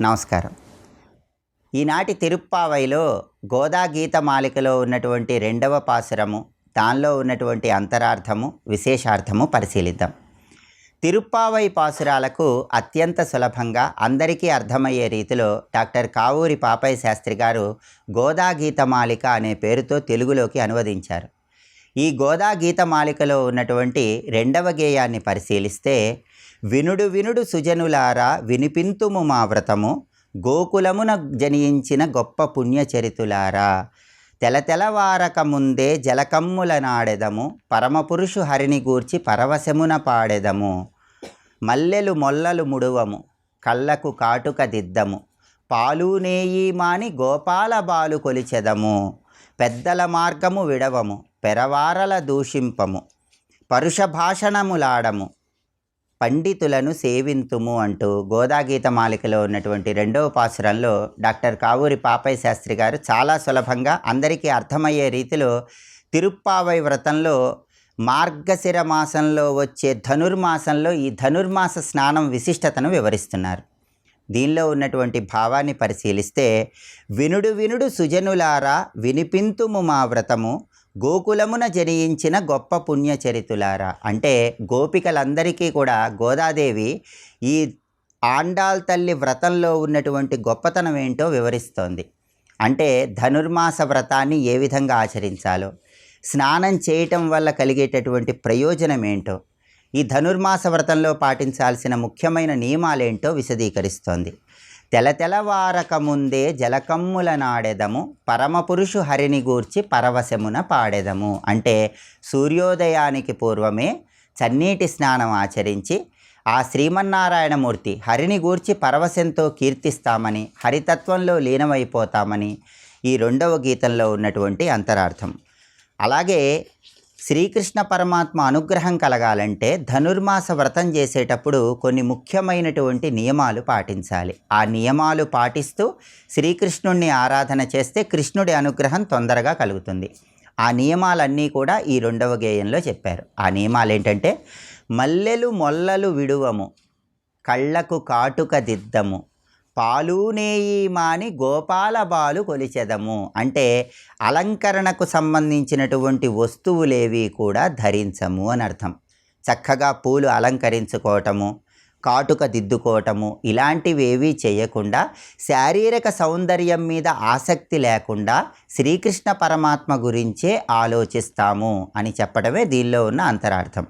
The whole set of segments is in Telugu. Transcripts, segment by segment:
నమస్కారం. ఈనాటి తిరుప్పావైలో గోదా గీతమాలికలో ఉన్నటువంటి రెండవ పాసురము, దానిలో ఉన్నటువంటి అంతరార్థము, విశేషార్థము పరిశీలిద్దాం. తిరుప్పావై పాసురాలకు అత్యంత సులభంగా అందరికీ అర్థమయ్యే రీతిలో డాక్టర్ కావూరి పాపయ్య శాస్త్రి గారు గోదా గీతమాలిక అనే పేరుతో తెలుగులోకి అనువదించారు. ఈ గోదా గీతమాలికలో ఉన్నటువంటి రెండవ గేయాన్ని పరిశీలిస్తే, వినుడు వినుడు సుజనులారా వినిపింతుము మా వ్రతము, గోకులమున జనించిన గొప్ప పుణ్యచరితులారా, తెలతెలవారక ముందే జలకమ్ముల నాడెదము, పరమపురుషు హరిని గూర్చి పరవశమున పాడెదము, మల్లెలు మొల్లలు ముడువము, కళ్ళకు కాటుక దిద్దము, పాలు నేయి మాని గోపాల బాలు కొలిచెదము, పెద్దల మార్గము విడవము, పెరవారల దూషింపము, పరుష భాషణములాడము, పండితులను సేవింతుము అంటూ గోదాగీతమాలికలో ఉన్నటువంటి రెండవ పాసురంలో డాక్టర్ కావూరి పాపయ్య శాస్త్రి గారు చాలా సులభంగా అందరికీ అర్థమయ్యే రీతిలో తిరుప్పావై వ్రతంలో మార్గశిర మాసంలో వచ్చే ధనుర్మాసంలో ఈ ధనుర్మాస స్నానం విశిష్టతను వివరిస్తున్నారు. దీనిలో ఉన్నటువంటి భావాన్ని పరిశీలిస్తే, వినుడు వినుడు సుజనులారా వినిపింతుము మా వ్రతము, గోకులమున జనించిన గొప్ప పుణ్యచరితులారా. అంటే గోపికలందరికీ కూడా గోదాదేవి ఈ ఆండాళ్ తల్లి వ్రతంలో ఉన్నటువంటి గొప్పతనం ఏంటో వివరిస్తోంది. అంటే ధనుర్మాస వ్రతాన్ని ఏ విధంగా ఆచరించాలో, స్నానం చేయటం వల్ల కలిగేటటువంటి ప్రయోజనం ఏంటో, ఈ ధనుర్మాస వ్రతంలో పాటించాల్సిన ముఖ్యమైన నియమాలేంటో విశదీకరిస్తోంది. తెలతెలవారక ముందే జలకమ్ముల నాడెదము, పరమపురుషు హరిని గూర్చి పరవశమున పాడెదము. అంటే సూర్యోదయానికి పూర్వమే చన్నీటి స్నానం ఆచరించి ఆ శ్రీమన్నారాయణమూర్తి హరిని గూర్చి పరవశంతో కీర్తిస్తామని, హరితత్వంలో లీనమైపోతామని ఈ రెండవ గీతంలో ఉన్నటువంటి అంతరార్థం. అలాగే శ్రీకృష్ణ పరమాత్మ అనుగ్రహం కలగాలంటే ధనుర్మాస వ్రతం చేసేటప్పుడు కొన్ని ముఖ్యమైనటువంటి నియమాలు పాటించాలి. ఆ నియమాలు పాటిస్తూ శ్రీకృష్ణుణ్ణి ఆరాధన చేస్తే కృష్ణుడి అనుగ్రహం తొందరగా కలుగుతుంది. ఆ నియమాలన్నీ కూడా ఈ రెండవ గేయంలో చెప్పారు. ఆ నియమాలు ఏంటంటే, మల్లెలు మొల్లలు విడువము, కళ్ళకు కాటుక దిద్దము, పాలు నేయి మాని గోపాల బాలు కొలిచెదము. అంటే అలంకరణకు సంబంధించినటువంటి వస్తువులేవి కూడా ధరించము అని అర్థం. చక్కగా పూలు అలంకరించుకోవటము, కాటుక దిద్దుకోవటము ఇలాంటివి ఏవీ చేయకుండా, శారీరక సౌందర్యం మీద ఆసక్తి లేకుండా శ్రీకృష్ణ పరమాత్మ గురించే ఆలోచిస్తాము అని చెప్పడమే దీనిలో ఉన్న అంతరార్థం.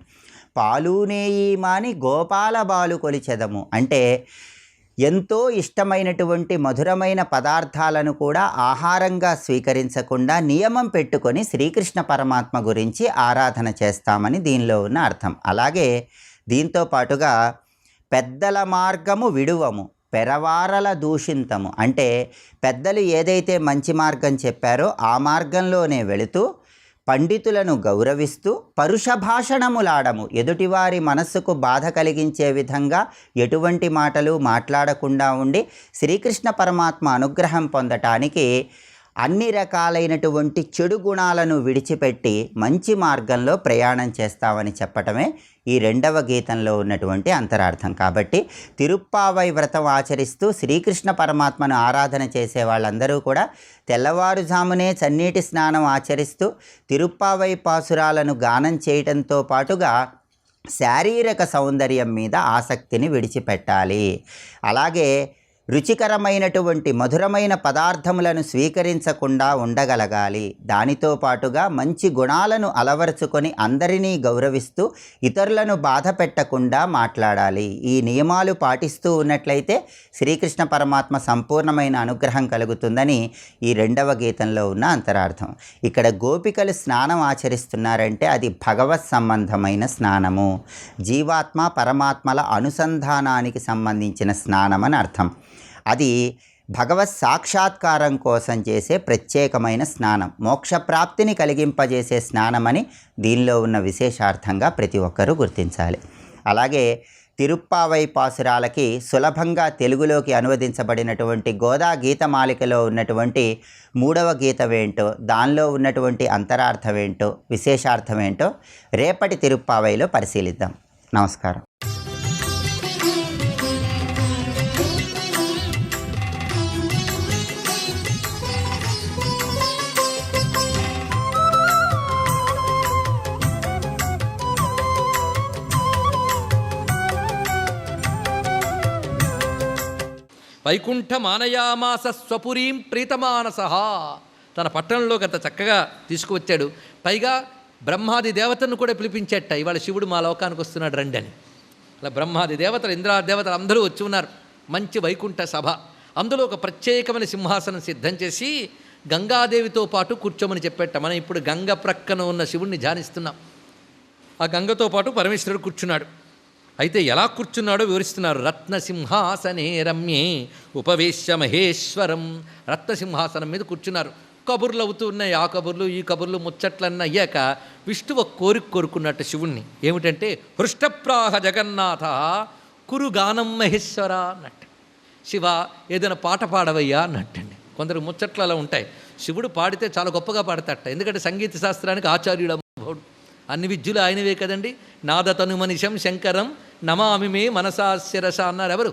పాలు నేయి మాని గోపాల బాలు కొలిచెదము అంటే ఎంతో ఇష్టమైనటువంటి మధురమైన పదార్థాలను కూడా ఆహారంగా స్వీకరించకుండా నియమం పెట్టుకొని శ్రీకృష్ణ పరమాత్మ గురించి ఆరాధన చేస్తామని దీనిలో ఉన్న అర్థం. అలాగే దీంతో పాటుగా పెద్దల మార్గము విడువము, పెరవారల దూషింతము. అంటే పెద్దలు ఏదైతే మంచి మార్గం చెప్పారో ఆ మార్గంలోనే వెళుతూ పండితులను గౌరవిస్తూ పరుష భాషణములాడము, ఎదుటివారి మనస్సుకు బాధ కలిగించే విధంగా ఎటువంటి మాటలు మాట్లాడకుండా ఉండి శ్రీకృష్ణ పరమాత్మ అనుగ్రహం పొందటానికి అన్ని రకాలైనటువంటి చెడు గుణాలను విడిచిపెట్టి మంచి మార్గంలో ప్రయాణం చేస్తామని చెప్పటమే ఈ రెండవ గీతంలో ఉన్నటువంటి అంతరార్థం. కాబట్టి తిరుప్పావై వ్రతం ఆచరిస్తూ శ్రీకృష్ణ పరమాత్మను ఆరాధన చేసే వాళ్ళందరూ కూడా తెల్లవారుజామునే చన్నీటి స్నానం ఆచరిస్తూ తిరుప్పావై పాసురాలను గానం చేయడంతో పాటుగా శారీరక సౌందర్యం మీద ఆసక్తిని విడిచిపెట్టాలి. అలాగే రుచికరమైనటువంటి మధురమైన పదార్థములను స్వీకరించకుండా ఉండగలగాలి. దానితో పాటుగా మంచి గుణాలను అలవరుచుకొని అందరినీ గౌరవిస్తూ ఇతరులను బాధ పెట్టకుండా మాట్లాడాలి. ఈ నియమాలు పాటిస్తూ ఉన్నట్లయితే శ్రీకృష్ణ పరమాత్మ సంపూర్ణమైన అనుగ్రహం కలుగుతుందని ఈ రెండవ గీతంలో ఉన్న అంతరార్థం. ఇక్కడ గోపికలు స్నానం ఆచరిస్తున్నారంటే అది భగవత్ సంబంధమైన స్నానము, జీవాత్మ పరమాత్మల అనుసంధానానికి సంబంధించిన స్నానం అని అర్థం. అది భగవత్ సాక్షాత్కారం కోసం చేసే ప్రత్యేకమైన స్నానం, మోక్షప్రాప్తిని కలిగింపజేసే స్నానమని దీనిలో ఉన్న విశేషార్థంగా ప్రతి ఒక్కరూ గుర్తించాలి. అలాగే తిరుప్పావై పాసురాలకి సులభంగా తెలుగులోకి అనువదించబడినటువంటి గోదా గీతమాలికలో ఉన్నటువంటి మూడవ గీతమేంటో, దానిలో ఉన్నటువంటి అంతరార్థమేంటో, విశేషార్థమేంటో రేపటి తిరుప్పావైలో పరిశీలిద్దాం. నమస్కారం. వైకుంఠమానయామాస స్వపురీం ప్రీతమానస. తన పట్టణంలోకి అంత చక్కగా తీసుకువచ్చాడు. పైగా బ్రహ్మాది దేవతలను కూడా పిలిపించేట, ఇవాళ శివుడు మా లోకానికి వస్తున్నాడు రండి అని. అలా బ్రహ్మాది దేవతలు, ఇంద్రాది దేవతలు అందరూ వచ్చి ఉన్నారు. మంచి వైకుంఠ సభ. అందులో ఒక ప్రత్యేకమైన సింహాసనం సిద్ధం చేసి గంగాదేవితో పాటు కూర్చోమని చెప్పేట. మనం ఇప్పుడు గంగ ప్రక్కన ఉన్న శివుణ్ణి ధ్యానిస్తున్నాం. ఆ గంగతో పాటు పరమేశ్వరుడు కూర్చున్నాడు. అయితే ఎలా కూర్చున్నాడో వివరిస్తున్నారు. రత్నసింహాసనే రమ్యే ఉపవేశ్య మహేశ్వరం. రత్నసింహాసనం మీద కూర్చున్నారు. కబుర్లు అవుతూ ఉన్నాయి. ఆ కబుర్లు ఈ కబుర్లు ముచ్చట్లన్నీ అయ్యాక విష్ణువు ఒక కోరిక కోరుకున్నట్టు శివుణ్ణి. ఏమిటంటే హృష్టప్రాహ జగన్నాథ కురు గానం మహేశ్వర అన్నట్టు. శివ ఏదైనా పాట పాడవయ్యా అన్నట్టండి. కొందరు ముచ్చట్లు అలా ఉంటాయి. శివుడు పాడితే చాలా గొప్పగా పాడతాట. ఎందుకంటే సంగీత శాస్త్రానికి ఆచార్యుడు అమ్మభవుడు. అన్ని విద్యులు ఆయనవే కదండి. నాదతను మనిషం శంకరం నమామి మే మనసా శిరస అన్నారు ఎవరు?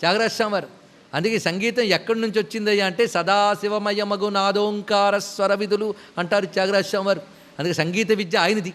త్యాగరాజస్వామి వారు. అందుకే సంగీతం ఎక్కడి నుంచి వచ్చిందయ్యా అంటే సదాశివమయమగు నాదోంకార స్వర విధులు అంటారు త్యాగరాజస్వామి వారు. అందుకే సంగీత విద్య ఆయనది.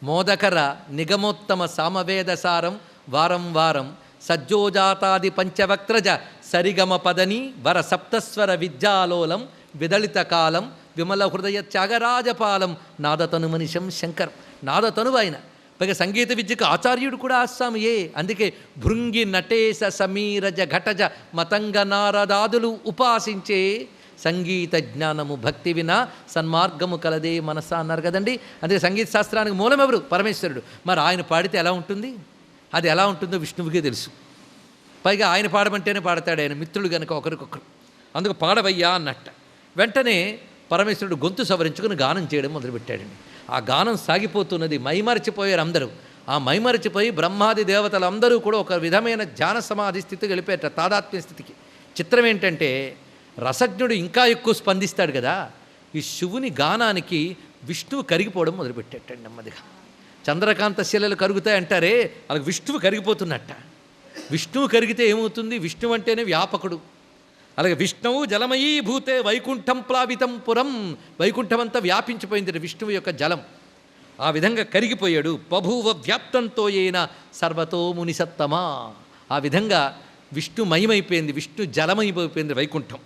మోదకర నిగమోత్తమ సామవేదసారం వారం వారం సజ్జోజాతాది పంచవక్త్రజ సరిగమ పదని వర సప్తస్వర విద్యాలోలం విదళిత కాలం విమల హృదయ త్యాగరాజపాలం నాదతను మనిషం శంకర్. నాదతనువు ఆయన. పైగా సంగీత విద్యకు ఆచార్యుడు కూడా ఆస్వామియే. అందుకే భృంగి నటేశ సమీరజ ఘటజ మతంగ నారదాదులు ఉపాసించే సంగీత జ్ఞానము భక్తి వినా సన్మార్గము కలదే మనస అన్నారు కదండి. అందుకే సంగీత శాస్త్రానికి మూలం ఎవరు? పరమేశ్వరుడు. మరి ఆయన పాడితే ఎలా ఉంటుంది? అది ఎలా ఉంటుందో విష్ణువుకే తెలుసు. పైగా ఆయన పాడమంటేనే పాడతాడు. ఆయన మిత్రులు కనుక ఒకరికొకరు. అందుకు పాడవయ్యా అన్నట్ట. వెంటనే పరమేశ్వరుడు గొంతు సవరించుకుని గానం చేయడం మొదలుపెట్టాడండి. ఆ గానం సాగిపోతున్నది. మైమరచిపోయారు అందరూ. ఆ మైమరచిపోయి బ్రహ్మాది దేవతలు అందరూ కూడా ఒక విధమైన ధ్యాన సమాధి స్థితికి వెళ్ళిపోయారు, తాదాత్మ్య స్థితికి. చిత్రం ఏంటంటే రసజ్ఞుడు ఇంకా ఎక్కువ స్పందిస్తాడు కదా. ఈ శివుని గానానికి విష్ణువు కరిగిపోవడం మొదలుపెట్టాడు నెమ్మదిగా. చంద్రకాంత శిలలు కరుగుతాయి అంటారే, అలాగే విష్ణువు కరిగిపోతున్నట్ట. విష్ణువు కరిగితే ఏమవుతుంది? విష్ణువు అంటేనే వ్యాపకుడు. అలాగే విష్ణువు జలమయీ భూతే వైకుంఠం ప్లావితం పురం. వైకుంఠమంతా వ్యాపించిపోయింది విష్ణువు యొక్క జలం. ఆ విధంగా కరిగిపోయాడు. బభూవ వ్యాప్తంతో అయిన సర్వతో మునిసత్తమా. ఆ విధంగా విష్ణుమయమైపోయింది, విష్ణు జలమైపోయింది వైకుంఠం.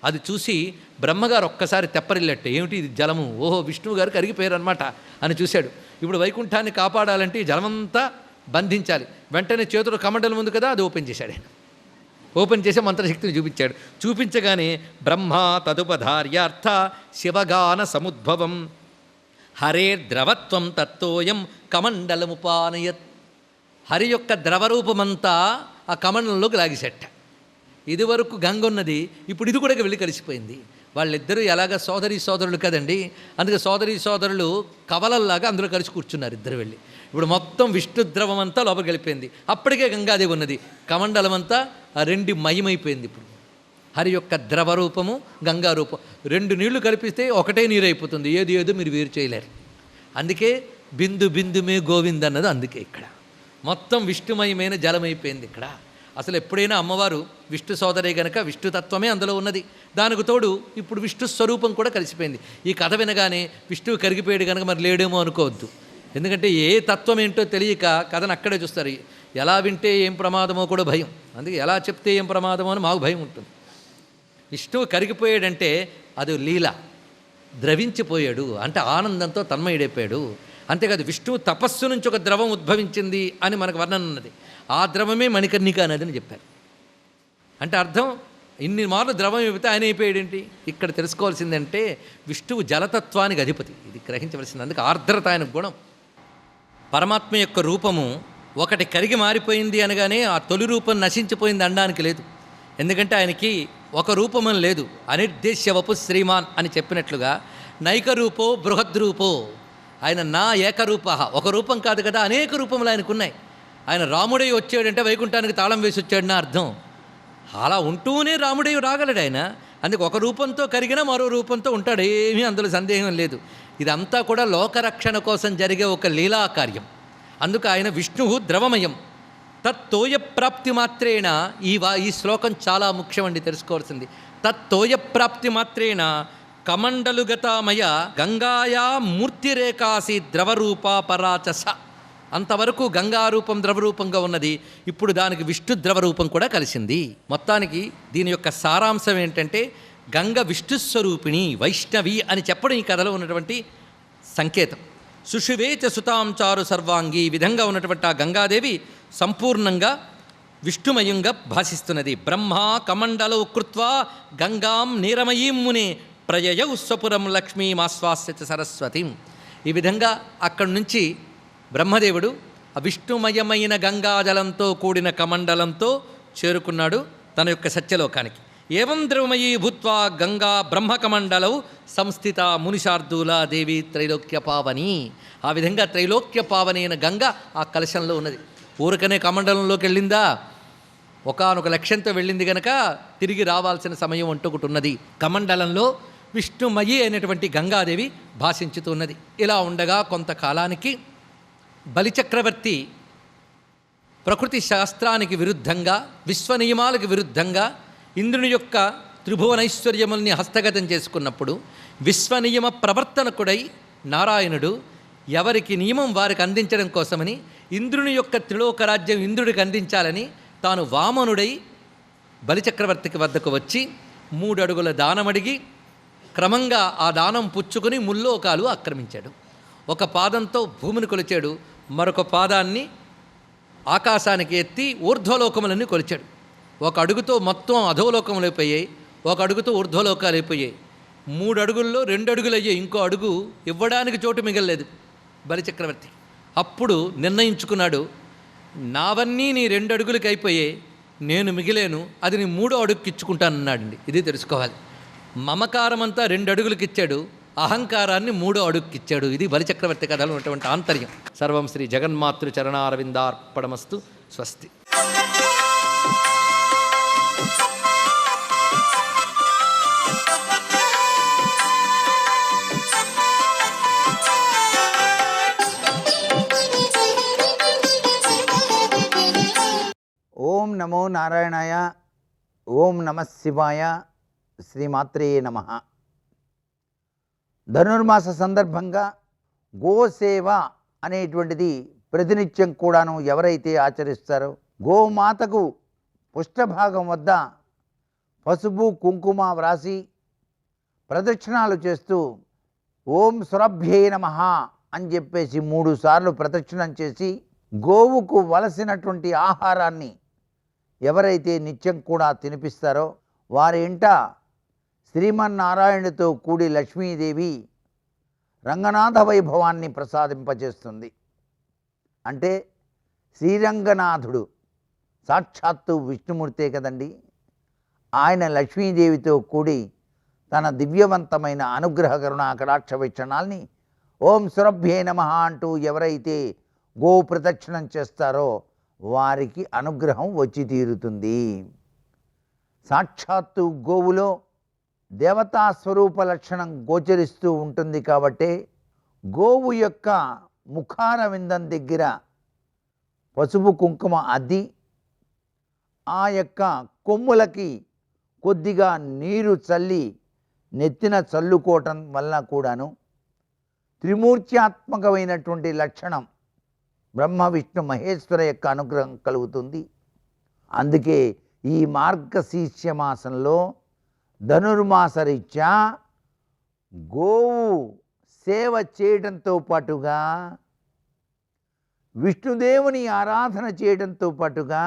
అది చూసి బ్రహ్మగారు ఒక్కసారి తెప్పరిల్లట్టే. ఏమిటి ఇది జలము? ఓహో, విష్ణువు గారు కరిగిపోయారు అనమాట అని చూశాడు. ఇప్పుడు వైకుంఠాన్ని కాపాడాలంటే ఈ జలమంతా బంధించాలి. వెంటనే చేతులు కమండలం ఉంది కదా, అది ఓపెన్ చేశాడు ఆయన. ఓపెన్ చేసే మంత్రశక్తిని చూపించాడు. చూపించగానే బ్రహ్మ తదుపధార్యార్థ శివగాన సముద్భవం హరే ద్రవత్వం తత్తోయం కమండలముపానయత్. హరి యొక్క ద్రవరూపమంతా ఆ కమండలంలోకి లాగిసెట్ట. ఇదివరకు గంగ ఉన్నది, ఇప్పుడు ఇది కూడా వెళ్ళి కలిసిపోయింది. వాళ్ళిద్దరూ ఎలాగ సోదరీ సోదరులు కదండి. అందుకే సోదరీ సోదరులు కవలల్లాగా అందులో కలిసి కూర్చున్నారు ఇద్దరు వెళ్ళి. ఇప్పుడు మొత్తం విష్ణు ద్రవం అంతా లోపలికి వెళ్ళిపోయింది. అప్పటికే గంగాదేవి ఉన్నది. కమండలం అంతా ఆ రెండు మయమైపోయింది. ఇప్పుడు హరి యొక్క ద్రవరూపము గంగారూపం రెండు నీళ్లు కలిపిస్తే ఒకటే నీరు అయిపోతుంది. ఏది ఏదో మీరు వేరు చేయలేరు. అందుకే బిందు బిందుమే గోవింద్ అన్నది. అందుకే ఇక్కడ మొత్తం విష్ణుమయమైన జలమైపోయింది. ఇక్కడ అసలు ఎప్పుడైనా అమ్మవారు విష్ణు సోదరే గనక విష్ణుతత్వమే అందులో ఉన్నది. దానికి తోడు ఇప్పుడు విష్ణు స్వరూపం కూడా కలిసిపోయింది. ఈ కథ వినగానే విష్ణువు కరిగిపోయాడు కనుక మరి లేడేమో అనుకోవద్దు. ఎందుకంటే ఏ తత్వం ఏంటో తెలియక కథను అక్కడే చూస్తారు. ఎలా వింటే ఏం ప్రమాదమో కూడా భయం. అందుకే ఎలా చెప్తే ఏం ప్రమాదమో అని మాకు భయం ఉంటుంది. విష్ణువు కరిగిపోయాడంటే అది లీల. ద్రవించిపోయాడు అంటే ఆనందంతో తన్మయుడైపోయాడు. అంతేకాదు విష్ణువు తపస్సు నుంచి ఒక ద్రవం ఉద్భవించింది అని మనకు వర్ణన ఉన్నది. ఆ ద్రవమే మణికర్ణిక అనేది అని చెప్పారు. అంటే అర్థం ఇన్ని మార్లు ద్రవం అయిపోతే ఆయన అయిపోయాడేంటి? ఇక్కడ తెలుసుకోవాల్సిందంటే విష్ణువు జలతత్వానికి అధిపతి. ఇది గ్రహించవలసింది. అందుకే ఆర్ద్రత ఆయన గుణం. పరమాత్మ యొక్క రూపము ఒకటి కరిగి మారిపోయింది అనగానే ఆ తొలి రూపం నశించిపోయింది అనడానికి లేదు. ఎందుకంటే ఆయనకి ఒక రూపమని లేదు. అనిర్దేశ్యవపు శ్రీమాన్ అని చెప్పినట్లుగా నైక రూపో బృహద్రూపో. ఆయన నా ఏకరూప, ఒక రూపం కాదు కదా, అనేక రూపములు ఆయనకున్నాయి. ఆయన రాముడై వచ్చాడంటే వైకుంఠానికి తాళం వేసి వచ్చాడని అర్థం. అలా ఉంటూనే రాముడై రాగలడు ఆయన. అందుకే ఒక రూపంతో కరిగినా మరో రూపంతో ఉంటాడు. ఏమీ అందులో సందేహం లేదు. ఇదంతా కూడా లోకరక్షణ కోసం జరిగే ఒక లీలా కార్యం. అందుకు ఆయన విష్ణువు ద్రవమయం. తత్తోయ ప్రాప్తి మాత్రేణ ఈ శ్లోకం చాలా ముఖ్యమండి, తెలుసుకోవాల్సింది. తత్తోయ ప్రాప్తి మాత్రేణ కమండలుగతామయ గంగాయా మూర్తిరేకాసి ద్రవరూపా పరాచస అంతవరకు గంగారూపం ద్రవరూపంగా ఉన్నది, ఇప్పుడు దానికి విష్ణు ద్రవరూపం కూడా కలిసింది. మొత్తానికి దీని యొక్క సారాంశం ఏంటంటే గంగ విష్ణుస్వరూపిణి వైష్ణవి అని చెప్పడం ఈ కథలో ఉన్నటువంటి సంకేతం. సుషువేచ సుతాంచారు సర్వాంగి, ఈ విధంగా ఉన్నటువంటి ఆ గంగాదేవి సంపూర్ణంగా విష్ణుమయంగా భాషిస్తున్నది. బ్రహ్మ కమండలౌ కృత్వా గంగాం నీరమయీం మునే ప్రయయౌ స్వపురం లక్ష్మీమాశ్వాస్యచ సరస్వతిం. ఈ విధంగా అక్కడి నుంచి బ్రహ్మదేవుడు ఆ విష్ణుమయమైన గంగాజలంతో కూడిన కమండలంతో చేరుకున్నాడు తన యొక్క సత్యలోకానికి. ఏవం ద్రవమయీ భూత్వా గంగా బ్రహ్మకమండలౌ సంస్థిత మునిశార్దూల దేవి త్రైలోక్య పావని. ఆ విధంగా త్రైలోక్య పావని అయిన గంగ ఆ కలశంలో ఉన్నది. ఊరకనే కమండలంలోకి వెళ్ళిందా, ఒకానొక లక్ష్యంతో వెళ్ళింది గనక తిరిగి రావాల్సిన సమయం అంటూ ఒకటి ఉన్నది. కమండలంలో విష్ణుమయి అయినటువంటి గంగాదేవి భాషించుతున్నది. ఇలా ఉండగా కొంతకాలానికి బలిచక్రవర్తి ప్రకృతి శాస్త్రానికి విరుద్ధంగా, విశ్వనియమాలకు విరుద్ధంగా ఇంద్రుని యొక్క త్రిభువనైశ్వర్యముల్ని హస్తగతం చేసుకున్నప్పుడు విశ్వనియమ ప్రవర్తనకుడై నారాయణుడు ఎవరికి నియమం వారికి అందించడం కోసమని ఇంద్రుని యొక్క త్రిలోకరాజ్యం ఇంద్రుడికి అందించాలని తాను వామనుడై బలిచక్రవర్తికి వద్దకు వచ్చి 3 అడుగుల దానం అడిగి క్రమంగా ఆ దానం పుచ్చుకొని ముల్లోకాలు ఆక్రమించాడు. ఒక పాదంతో భూమిని కొలిచాడు, మరొక పాదాన్ని ఆకాశానికి ఎత్తి ఊర్ధ్వలోకములన్నీ కొలిచాడు. ఒక అడుగుతో మొత్తం అధోలోకములు అయిపోయాయి, ఒక అడుగుతో ఊర్ధ్వలోకాలు అయిపోయాయి. 3 అడుగుల్లో 2 అడుగులు అయ్యాయి, ఇంకో అడుగు ఇవ్వడానికి చోటు మిగలలేదు బలిచక్రవర్తి. అప్పుడు నిర్ణయించుకున్నాడు, నావన్నీ నీ 2 అడుగులకి అయిపోయాయి, నేను మిగిలేను, అది నీ 3వ అడుగుకి ఇచ్చుకుంటానన్నాడండి. ఇది తెలుసుకోవాలి. మమకారం అంతా 2 అడుగులకి ఇచ్చాడు, అహంకారాన్ని 3వ అడుగుకి ఇచ్చాడు. ఇది బలిచక్రవర్తి కథలో ఉన్నటువంటి ఆంతర్యం. సర్వం శ్రీ జగన్మాతృ చరణారవిందార్పణమస్తు. స్వస్తి. ఓం నమో నారాయణాయ. ఓం నమః శివాయ. శ్రీమాత్రే నమః. ధనుర్మాస సందర్భంగా గోసేవ అనేటువంటిది ప్రతినిత్యం కూడాను ఎవరైతే ఆచరిస్తారో, గోమాతకు పుష్టభాగం వద్ద పసుపు కుంకుమ వ్రాసి ప్రదక్షిణాలు చేస్తూ ఓం సురభ్యే నమః అని చెప్పేసి 3 సార్లు ప్రదక్షిణం చేసి గోవుకు వలసినటువంటి ఆహారాన్ని ఎవరైతే నిత్యం కూడా తినిపిస్తారో వారి ఇంట శ్రీమన్నారాయణుడితో కూడి లక్ష్మీదేవి రంగనాథ వైభవాన్ని ప్రసాదింపజేస్తుంది. అంటే శ్రీరంగనాథుడు సాక్షాత్తు విష్ణుమూర్తే కదండి. ఆయన లక్ష్మీదేవితో కూడి తన దివ్యవంతమైన అనుగ్రహ కరుణా కటాక్ష వీక్షణాల్ని ఓం సురభ్యే నమః అంటూ ఎవరైతే గో ప్రదక్షిణం చేస్తారో వారికి అనుగ్రహం వచ్చి తీరుతుంది. సాక్షాత్తు గోవులో దేవతా స్వరూప లక్షణం గోచరిస్తూ ఉంటుంది. కాబట్టి గోవు యొక్క ముఖార విందం దగ్గర పసుపు కుంకుమ అద్ది ఆ యొక్క కొమ్ములకి కొద్దిగా నీరు చల్లి నెత్తిన చల్లుకోవటం వల్ల కూడాను త్రిమూర్త్యాత్మకమైనటువంటి లక్షణం బ్రహ్మ విష్ణు మహేశ్వర యొక్క అనుగ్రహం కలుగుతుంది. అందుకే ఈ మార్గశీర్ష మాసంలో ధనుర్మాస రీత్యా గోవు సేవ చేయడంతో పాటుగా విష్ణుదేవుని ఆరాధన చేయడంతో పాటుగా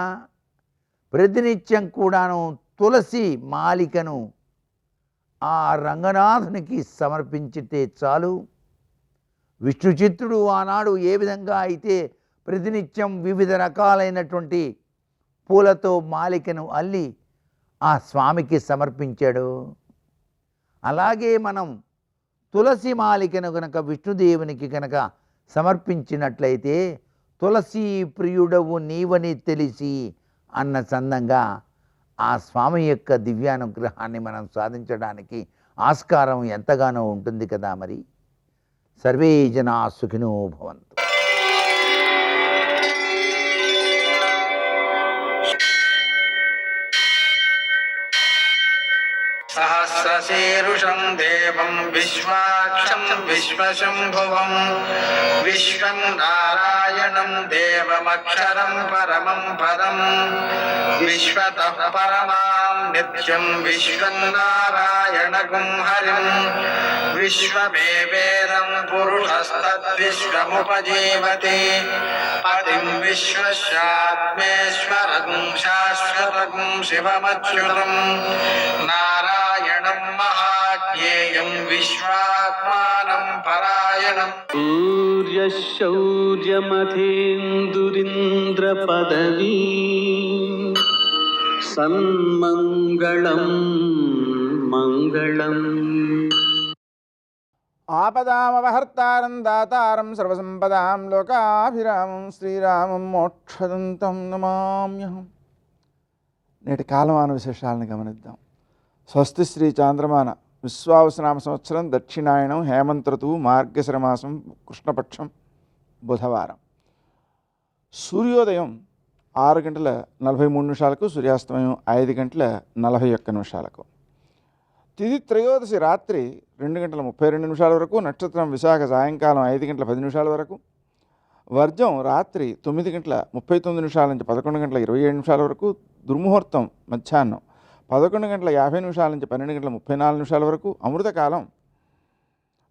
ప్రతినిత్యం కూడాను తులసి మాలికను ఆ రంగనాథునికి సమర్పించితే చాలు. విష్ణు చిత్తుడు ఆనాడు ఏ విధంగా అయితే ప్రతినిత్యం వివిధ రకాలైనటువంటి పూలతో మాలికను అల్లి ఆ స్వామికి సమర్పించాడు, అలాగే మనం తులసి మాలికను కనుక విష్ణుదేవునికి కనుక సమర్పించినట్లయితే తులసి ప్రియుడవు నీవని తెలిసి అన్న చందంగా ఆ స్వామి యొక్క దివ్యానుగ్రహాన్ని మనం సాధించడానికి ఆస్కారం ఎంతగానో ఉంటుంది కదా. మరి సర్వే జనా సుఖినో భవంతు. సహస్రశీర్షం దేవం విశ్వాక్షం విశ్వశంభువం విశ్వం నారాయణం నారాయణం దేవమక్షరం పరమం పదం విశ్వతః పరమాం నిత్యం విశ్వం నారాయణగుం హరిం విశ్వమేవేదం పురుషస్తద్విశ్వముపజీవతి పతిం విశ్వస్యాత్మేశ్వరగుం శాశ్వతగుం శివమచ్యుతం నారాయణం మహాజ్ఞేయం విశ్వాత్మానం పరాయణం శౌర్యమథేందురింద్రపదవీ సన్మంగళం మంగళం. ఆపదామవహర్తారం దాతారం సర్వసంపదాం లోకాభిరామం శ్రీరామం మోక్షదంతం నమామ్యహం. నేటి కాలమాన విశేషాలను గమనిద్దాం. స్వస్తి శ్రీ చాంద్రమాన విశ్వావసనామ సంవత్సరం దక్షిణాయనం హేమంత ఋతువు మార్గశిరమాసం కృష్ణపక్షం బుధవారం. సూర్యోదయం 6:43 సూర్యాస్తమయం 5:41. తిథి త్రయోదశి రాత్రి 2:32 వరకు, నక్షత్రం విశాఖ సాయంకాలం 5:10 వరకు, వర్జం రాత్రి 9:39 నుంచి 11:27 వరకు, దుర్ముహూర్తం మధ్యాహ్నం 11:50 నుంచి 12:34 వరకు, అమృతకాలం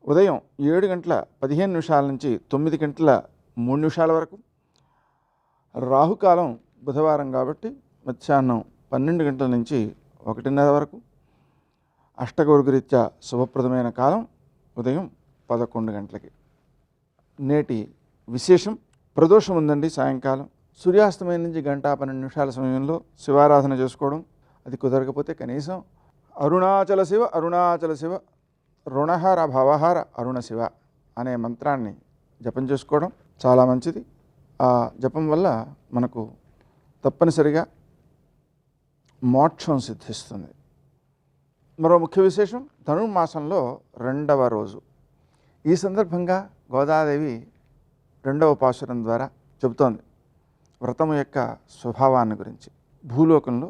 ఉదయం 7:15 నుంచి 9:03 వరకు, రాహుకాలం బుధవారం కాబట్టి మధ్యాహ్నం 12 గంటల నుంచి 1:30 వరకు, అష్టగౌర్గరీత్యా శుభప్రదమైన కాలం ఉదయం 11 గంటలకి. నేటి విశేషం ప్రదోషం ఉందండి. సాయంకాలం సూర్యాస్తమయం నుంచి 1:12 సమయంలో శివారాధన చేసుకోవడం, అది కుదరకపోతే కనీసం అరుణాచల శివ అరుణాచల శివ రుణహార భవహార అరుణ శివ అనే మంత్రాన్ని జపం చేసుకోవడం చాలా మంచిది. ఆ జపం వల్ల మనకు తప్పనిసరిగా మోక్షం సిద్ధిస్తుంది. మరో ముఖ్య విశేషం ధనుర్మాసంలో 2వ రోజు. ఈ సందర్భంగా గోదాదేవి 2వ పాశురం ద్వారా చెబుతోంది వ్రతము యొక్క స్వభావాన్ని గురించి. భూలోకంలో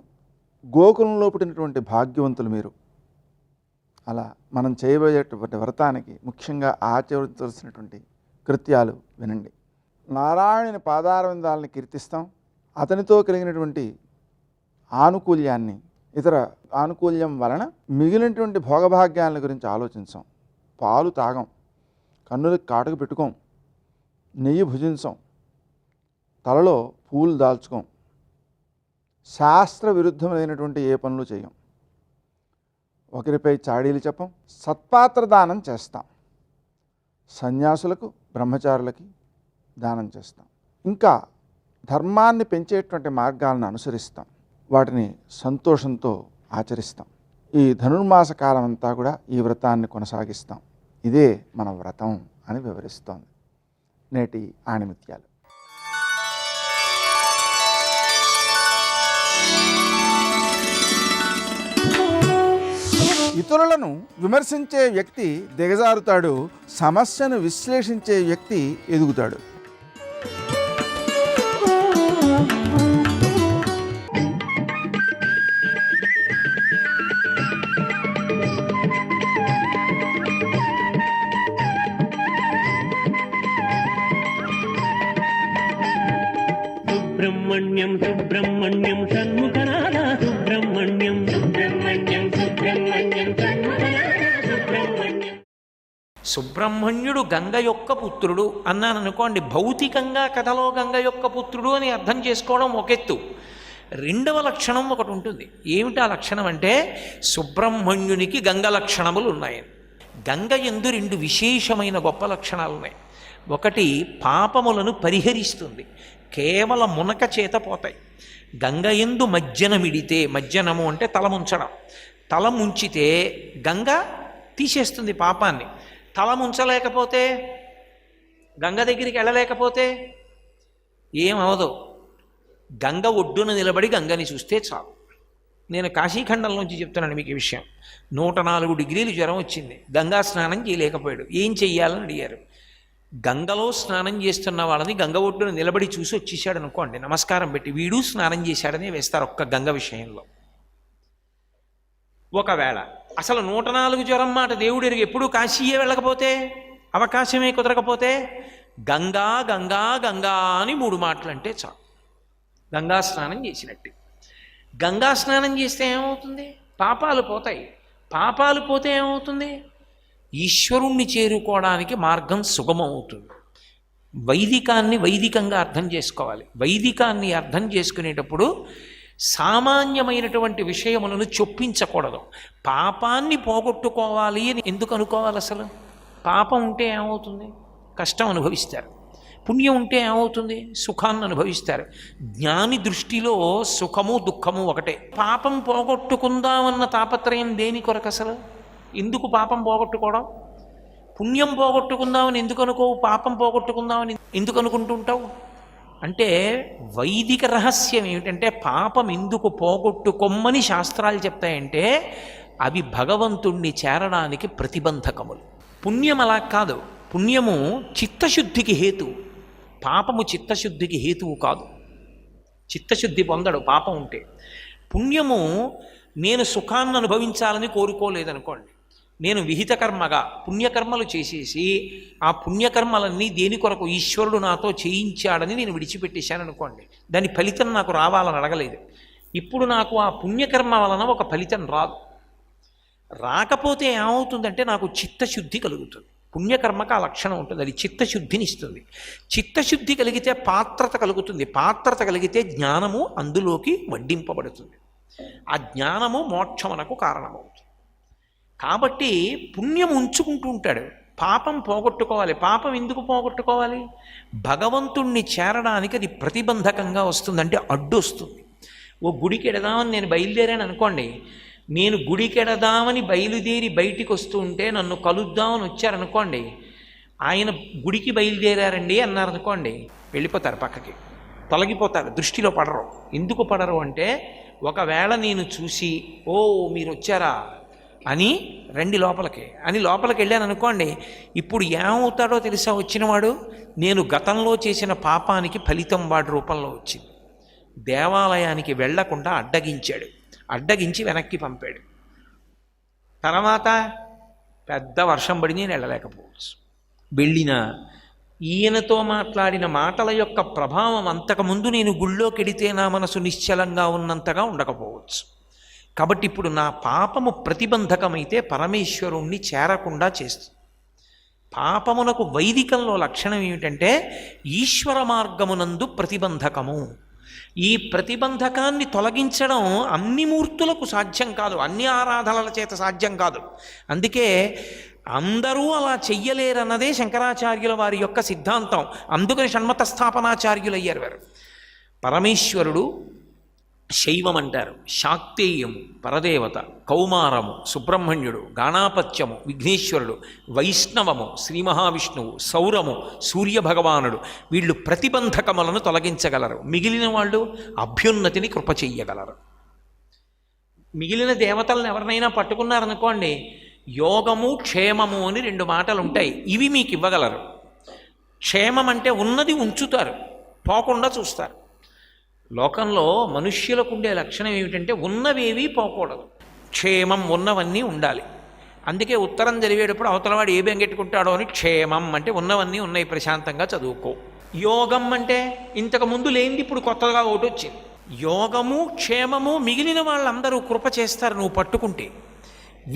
గోకులంలో పుట్టినటువంటి భాగ్యవంతులు మీరు. అలా మనం చేయబోయేటువంటి వ్రతానికి ముఖ్యంగా ఆచరించవలసినటువంటి కృత్యాలు వినండి. నారాయణుని పాదారవిందాలని కీర్తిస్తాం. అతనితో కలిగినటువంటి ఆనుకూల్యాన్ని, ఇతర ఆనుకూల్యం వలన మిగిలినటువంటి భోగభాగ్యాల గురించి ఆలోచించాం. పాలు తాగం, కన్నులకు కాటుకు పెట్టుకోం, నెయ్యి భుజించం, తలలో పూలు దాల్చుకోం, శాస్త్ర విరుద్ధమైనటువంటి ఏ పనులు చేయం, ఒకరిపై చాడీలు చెప్పం, సత్పాత్ర దానం చేస్తాం, సన్యాసులకు బ్రహ్మచారులకి దానం చేస్తాం, ఇంకా ధర్మాన్ని పెంచేటువంటి మార్గాలను అనుసరిస్తాం, వాటిని సంతోషంతో ఆచరిస్తాం. ఈ ధనుర్మాస కాలం అంతా కూడా ఈ వ్రతాన్ని కొనసాగిస్తాం. ఇదే మన వ్రతం అని వివరిస్తోంది నేటి ఆణిముత్యాలు. ఇతరులను విమర్శించే వ్యక్తి దిగజారుతాడు, సమస్యను విశ్లేషించే వ్యక్తి ఎదుగుతాడు. సుబ్రహ్మణ్యం సుబ్రహ్మణ్యం షణ్ముఖనాథ సుబ్రహ్మణ్యం సుబ్రహ్మణ్యం సుబ్రహ్మణ్యం షణ్ముఖనాథ సుబ్రహ్మణ్యం. సుబ్రహ్మణ్యుడు గంగ యొక్క పుత్రుడు అన్నాను అనుకోండి. భౌతికంగా కథలో గంగ యొక్క పుత్రుడు అని అర్థం చేసుకోవడం ఒక ఎత్తు. 2వ లక్షణం ఒకటి ఉంటుంది. ఏమిటి ఆ లక్షణం అంటే, సుబ్రహ్మణ్యునికి గంగ లక్షణములు ఉన్నాయి. గంగ యందు 2 విశేషమైన గొప్ప లక్షణాలు ఉన్నాయి. ఒకటి, పాపములను పరిహరిస్తుంది. కేవలం మునక చేత పోతాయి. గంగ యందు మజ్జనమిడితే, మజ్జనము అంటే తల ముంచడం, తల ముంచితే గంగ తీసేస్తుంది పాపాన్ని. తల ముంచలేకపోతే, గంగ దగ్గరికి వెళ్ళలేకపోతే ఏమవదు. గంగ ఒడ్డున నిలబడి గంగని చూస్తే చాలు. నేను కాశీఖండంలోంచి చెప్తున్నాను మీకు ఈ విషయం. 104 డిగ్రీలు జ్వరం వచ్చింది, గంగా స్నానం చేయలేకపోయాడు. ఏం చెయ్యాలని అడిగారు. గంగలో స్నానం చేస్తున్న వాళ్ళని గంగ ఒడ్డున నిలబడి చూసి వచ్చేసాడు అనుకోండి, నమస్కారం పెట్టి వీడు స్నానం చేశాడని వేస్తారు ఒక్క గంగ విషయంలో. ఒకవేళ అసలు 104 జ్వరం మాట దేవుడు ఎరుగు, ఎప్పుడూ కాశీయే వెళ్ళకపోతే, అవకాశమే కుదరకపోతే గంగా గంగా గంగా అని 3 మాటలు అంటే చాలు, గంగా స్నానం చేసినట్టు. గంగా స్నానం చేస్తే ఏమవుతుంది? పాపాలు పోతాయి. పాపాలు పోతే ఏమవుతుంది? ఈశ్వరుణ్ణి చేరుకోవడానికి మార్గం సుగమవుతుంది. వైదికాన్ని వైదికంగా అర్థం చేసుకోవాలి. వైదికాన్ని అర్థం చేసుకునేటప్పుడు సామాన్యమైనటువంటి విషయములను చొప్పించకూడదు. పాపాన్ని పోగొట్టుకోవాలి అని ఎందుకు అనుకోవాలి? అసలు పాపం ఉంటే ఏమవుతుంది? కష్టం అనుభవిస్తారు. పుణ్యం ఉంటే ఏమవుతుంది? సుఖాన్ని అనుభవిస్తారు. జ్ఞాని దృష్టిలో సుఖము దుఃఖము ఒకటే. పాపం పోగొట్టుకుందామన్న తాపత్రయం దేని కొరకు? అసలు ఎందుకు పాపం పోగొట్టుకోవడం? పుణ్యం పోగొట్టుకుందామని ఎందుకు అనుకోవు? పాపం పోగొట్టుకుందామని ఎందుకు అనుకుంటుంటావు? అంటే వైదిక రహస్యం ఏమిటంటే, పాపం ఎందుకు పోగొట్టుకొమ్మని శాస్త్రాలు చెప్తాయంటే అవి భగవంతుణ్ణి చేరడానికి ప్రతిబంధకములు. పుణ్యం అలా కాదు. పుణ్యము చిత్తశుద్ధికి హేతు, పాపము చిత్తశుద్ధికి హేతువు కాదు. చిత్తశుద్ధి పొందడు పాపం ఉంటే. పుణ్యము నేను సుఖాన్ని అనుభవించాలని కోరుకోలేదనుకోండి, నేను విహిత కర్మగా పుణ్యకర్మలు చేసేసి ఆ పుణ్యకర్మలన్నీ దేని కొరకు? ఈశ్వరుడు నాతో చేయించాడని నేను విడిచిపెట్టేశాను అనుకోండి, దాని ఫలితం నాకు రావాలని అడగలేదు. ఇప్పుడు నాకు ఆ పుణ్యకర్మ వలన ఒక ఫలితం రాదు. రాకపోతే ఏమవుతుందంటే నాకు చిత్తశుద్ధి కలుగుతుంది. పుణ్యకర్మకు ఆ లక్షణం ఉంటుంది, అది చిత్తశుద్ధిని ఇస్తుంది. చిత్తశుద్ధి కలిగితే పాత్రత కలుగుతుంది. పాత్రత కలిగితే జ్ఞానము అందులోకి వడ్డింపబడుతుంది. ఆ జ్ఞానము మోక్షమునకు కారణమవుతుంది. కాబట్టి పుణ్యం ఉంచుకుంటూ ఉంటాడు, పాపం పోగొట్టుకోవాలి. పాపం ఎందుకు పోగొట్టుకోవాలి? భగవంతుణ్ణి చేరడానికి అది ప్రతిబంధకంగా వస్తుంది, అంటే అడ్డు వస్తుంది. ఓ గుడికి ఎడదామని నేను బయలుదేరాను అనుకోండి, నేను గుడికి ఎడదామని బయలుదేరి బయటికి వస్తూ ఉంటే నన్ను కలుద్దామని వచ్చారనుకోండి, ఆయన గుడికి బయలుదేరారండి అన్నారనుకోండి, వెళ్ళిపోతారు, పక్కకి తొలగిపోతారు, దృష్టిలో పడరు. ఎందుకు పడరు అంటే, ఒకవేళ నేను చూసి ఓ మీరు వచ్చారా అని రండి లోపలికి అని లోపలికి వెళ్ళాను అనుకోండి, ఇప్పుడు ఏమవుతాడో తెలుసా? వచ్చినవాడు నేను గతంలో చేసిన పాపానికి ఫలితం వాడి రూపంలో వచ్చింది. దేవాలయానికి వెళ్లకుండా అడ్డగించాడు, అడ్డగించి వెనక్కి పంపాడు. తర్వాత పెద్ద వర్షం పడి నేను వెళ్ళలేకపోవచ్చు. వెళ్ళినా ఈయనతో మాట్లాడిన మాటల యొక్క ప్రభావం అంతకుముందు నేను గుళ్ళోకి వెడితే నా మనసు నిశ్చలంగా ఉన్నంతగా ఉండకపోవచ్చు. కాబట్టి ఇప్పుడు నా పాపము ప్రతిబంధకమైతే పరమేశ్వరుణ్ణి చేరకుండా చేస్తుంది. పాపమునకు వైదికంలో లక్షణం ఏమిటంటే ఈశ్వర మార్గమునందు ప్రతిబంధకము. ఈ ప్రతిబంధకాన్ని తొలగించడం అన్ని మూర్తులకు సాధ్యం కాదు, అన్ని ఆరాధనల చేత సాధ్యం కాదు. అందుకే అందరూ అలా చెయ్యలేరన్నదే శంకరాచార్యుల వారి యొక్క సిద్ధాంతం. అందుకని షణ్మత స్థాపనాచార్యులు అయ్యారు వారు. పరమేశ్వరుడు శైవం అంటారు, శాక్తేయము పరదేవత, కౌమారము సుబ్రహ్మణ్యుడు, గాణాపత్యము విఘ్నేశ్వరుడు, వైష్ణవము శ్రీ మహావిష్ణువు, సౌరము సూర్యభగవానుడు. వీళ్ళు ప్రతిబంధకములను తొలగించగలరు. మిగిలిన వాళ్ళు అభ్యున్నతిని కృప చెయ్యగలరు. మిగిలిన దేవతలను ఎవరినైనా పట్టుకున్నారనుకోండి, యోగము క్షేమము అని 2 మాటలు ఉంటాయి, ఇవి మీకు ఇవ్వగలరు. క్షేమం అంటే ఉన్నది ఉంచుతారు, పోకుండా చూస్తారు. లోకంలో మనుష్యులకు ఉండే లక్షణం ఏమిటంటే ఉన్నవేవీ పోకూడదు, క్షేమం ఉన్నవన్నీ ఉండాలి. అందుకే ఉత్తరం చదివేటప్పుడు అవతలవాడు ఏ బెంగెట్టుకుంటాడో అని క్షేమం అంటే ఉన్నవన్నీ ఉన్నాయి, ప్రశాంతంగా చదువుకో. యోగం అంటే ఇంతకుముందు లేనిది ఇప్పుడు కొత్తగా ఒకటి వచ్చింది. యోగము క్షేమము మిగిలిన వాళ్ళందరూ కృప చేస్తారు నువ్వు పట్టుకుంటే.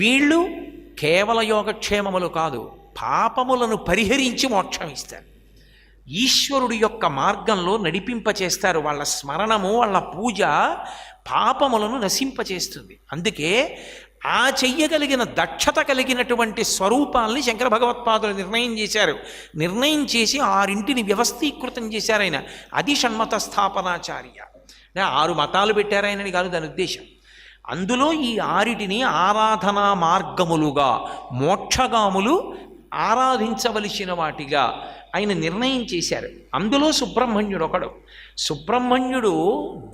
వీళ్ళు కేవల యోగక్షేమములు కాదు, పాపములను పరిహరించి మోక్షం ఇస్తారు. ఈశ్వరుడి యొక్క మార్గంలో నడిపింపచేస్తారు. వాళ్ళ స్మరణము, వాళ్ళ పూజ పాపములను నశింపచేస్తుంది. అందుకే ఆ చెయ్యగలిగిన దక్షత కలిగినటువంటి స్వరూపాల్ని శంకర భగవత్పాదులు నిర్ణయం చేశారు. నిర్ణయం చేసి 6 వ్యవస్థీకృతం చేశారు ఆయన. అది షణ్మత స్థాపనాచార్య. 6 మతాలు పెట్టారు ఆయనని కాదు దాని ఉద్దేశం. అందులో ఈ 6 ఆరాధనా మార్గములుగా, మోక్షగాములు ఆరాధించవలసిన వాటిగా ఆయన నిర్ణయం చేశారు. అందులో సుబ్రహ్మణ్యుడు ఒకడు. సుబ్రహ్మణ్యుడు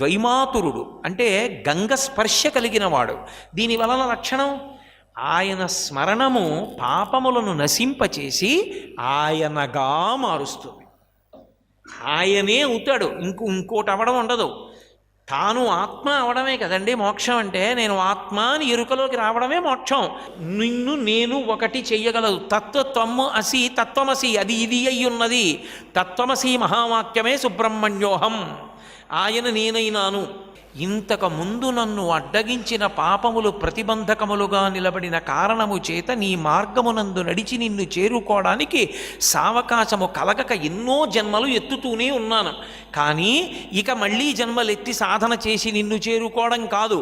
ద్వైమాతురుడు, అంటే గంగ స్పర్శ కలిగిన వాడు. దీని వలన లక్షణం ఆయన స్మరణము పాపములను నశింపచేసి ఆయనగా మారుస్తుంది. ఆయనే అవుతాడు, ఇంకోటి అవ్వడం ఉండదు. తాను ఆత్మ అవడమే కదండి మోక్షం అంటే. నేను ఆత్మ అని ఎరుకలోకి రావడమే మోక్షం. నిన్ను నేను ఒకటి చెయ్యగలదు. తత్వము అసి తత్వమసి, అది ఇది అయి ఉన్నది. తత్వమసి మహావాక్యమే సుబ్రహ్మణ్యోహం, ఆయన నేనైనాను. ఇంతకు ముందు నన్ను అడ్డగించిన పాపములు ప్రతిబంధకములుగా నిలబడిన కారణము చేత నీ మార్గమునందు నడిచి నిన్ను చేరుకోవడానికి సావకాశము కలగక ఎన్నో జన్మలు ఎత్తుతూనే ఉన్నాను. కానీ ఇక మళ్ళీ జన్మలెత్తి సాధన చేసి నిన్ను చేరుకోవడం కాదు.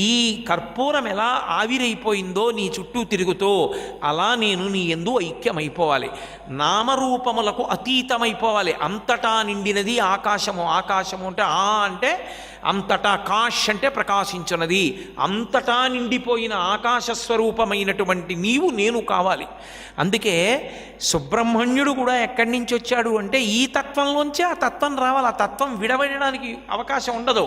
ఈ కర్పూరం ఎలా ఆవిరైపోయిందో నీ చుట్టూ తిరుగుతూ, అలా నేను నీ యందు ఐక్యమైపోవాలి. నామరూపములకు అతీతమైపోవాలి. అంతటా నిండినది ఆకాశము. ఆకాశము అంటే అంటే అంతటా, కాష్ అంటే ప్రకాశించున్నది. అంతటా నిండిపోయిన ఆకాశస్వరూపమైనటువంటి నీవు నేను కావాలి. అందుకే సుబ్రహ్మణ్యుడు కూడా ఎక్కడి నుంచి వచ్చాడు అంటే ఈ తత్వంలోంచే ఆ తత్వం రావాలి. ఆ తత్వం విడవడడానికి అవకాశం ఉండదు.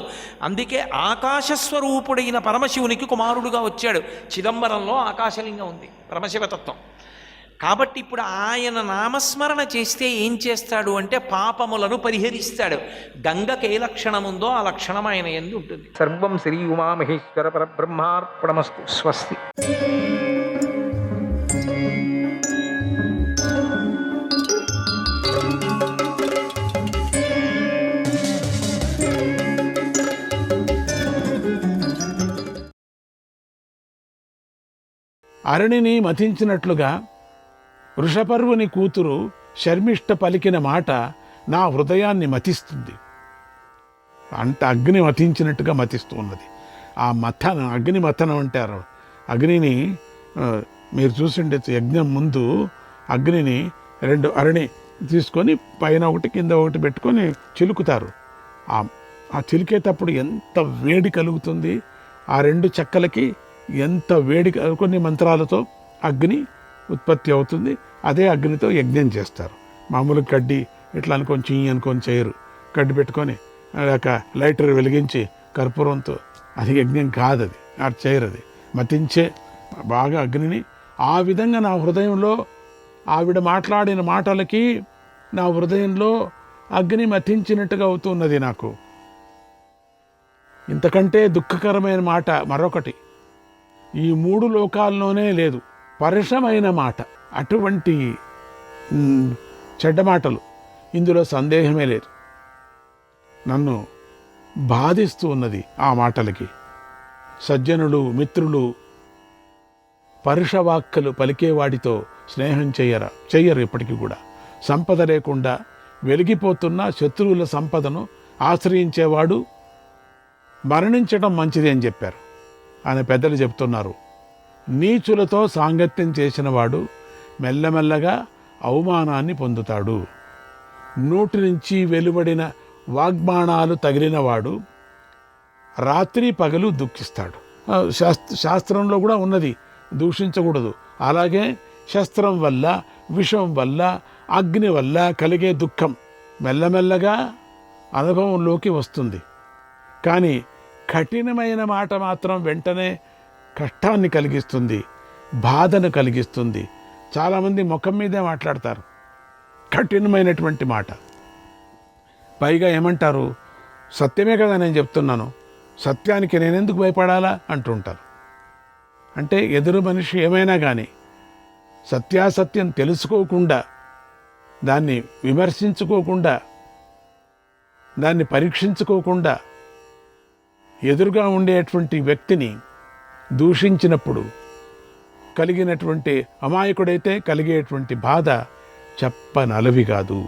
అందుకే ఆకాశస్వరూపుడైన పరమశివునికి కుమారుడుగా వచ్చాడు. చిదంబరంలో ఆకాశలింగం ఉంది, పరమశివతత్వం. కాబట్టి ఇప్పుడు ఆయన నామస్మరణ చేస్తే ఏం చేస్తాడు అంటే పాపములను పరిహరిస్తాడు. గంగకి ఏ లక్షణం ఉందో ఆ లక్షణం ఆయన యందు ఉంటుంది. సర్వం శ్రీ ఉమామహేశ్వర పరబ్రహ్మార్పణమస్తు. స్వస్తి. అరణిని మతించినట్లుగా వృషపర్వుని కూతురు శర్మిష్ఠ పలికిన మాట నా హృదయాన్ని మతిస్తుంది. అంత అగ్ని మతించినట్టుగా మతిస్తూ ఉన్నది. ఆ మథనం, అగ్ని మథనం అంటారు. అగ్నిని మీరు చూసిండొచ్చు, యజ్ఞం ముందు అగ్నిని 2 అరణి తీసుకొని పైన ఒకటి కింద ఒకటి పెట్టుకొని చిలుకుతారు. ఆ చిలికేటప్పుడు ఎంత వేడి కలుగుతుంది. ఆ 2 చెక్కలకి ఎంత వేడి, కొన్ని మంత్రాలతో అగ్ని ఉత్పత్తి అవుతుంది. అదే అగ్నితో యజ్ఞం చేస్తారు. మామూలు కడ్డి ఇట్లా అనుకొని చెయ్యి అనుకొని చేయరు. కడ్డి పెట్టుకొని ఒక లైటర్ వెలిగించి కర్పూరంతో, అది యజ్ఞం కాదు, అది అటు చేయరు. అది మతించే బాగా అగ్నిని. ఆ విధంగా నా హృదయంలో ఆవిడ మాట్లాడిన మాటలకి నా హృదయంలో అగ్ని మతించినట్టుగా అవుతున్నది నాకు. ఇంతకంటే దుఃఖకరమైన మాట మరొకటి ఈ 3 లోకాల్లోనే లేదు. పరుషమైన మాట, అటువంటి చెడ్డ మాటలు, ఇందులో సందేహమే లేదు. నన్ను బాధిస్తూ ఉన్నది ఆ మాటలకి. సజ్జనులు, పరుషవాక్కులు పలికేవాడితో స్నేహం చెయ్యరు ఎప్పటికీ కూడా. సంపద లేకుండా వెలిగిపోతున్న శత్రువుల సంపదను ఆశ్రయించేవాడు మరణించడం మంచిది అని చెప్పారు. ఆయన పెద్దలు చెప్తున్నారు. నీచులతో సాంగత్యం చేసినవాడు మెల్లమెల్లగా అవమానాన్ని పొందుతాడు. నోటి నుంచి వెలువడిన వాగ్బాణాలు తగిలినవాడు రాత్రి పగలు దుఃఖిస్తాడు. శాస్త్రంలో కూడా ఉన్నది, దూషించకూడదు. అలాగే శస్త్రం వల్ల, విషం వల్ల, అగ్ని వల్ల కలిగే దుఃఖం మెల్లమెల్లగా అనుభవంలోకి వస్తుంది. కానీ కఠినమైన మాట మాత్రం వెంటనే కష్టాన్ని కలిగిస్తుంది, బాధను కలిగిస్తుంది. చాలామంది ముఖం మీదే మాట్లాడతారు కఠినమైనటువంటి మాట. పైగా ఏమంటారు, సత్యమే కదా నేను చెప్తున్నాను, సత్యానికి నేనెందుకు భయపడాలా అంటుంటారు. అంటే ఎదురు మనిషి ఏమైనా కానీ సత్యాసత్యం తెలుసుకోకుండా, దాన్ని విమర్శించుకోకుండా, దాన్ని పరీక్షించుకోకుండా ఎదురుగా ఉండేటువంటి వ్యక్తిని దూషించినప్పుడు కలిగినటువంటి, అమాయకుడైతే కలిగేటువంటి బాధ చెప్పనలవి కాదు.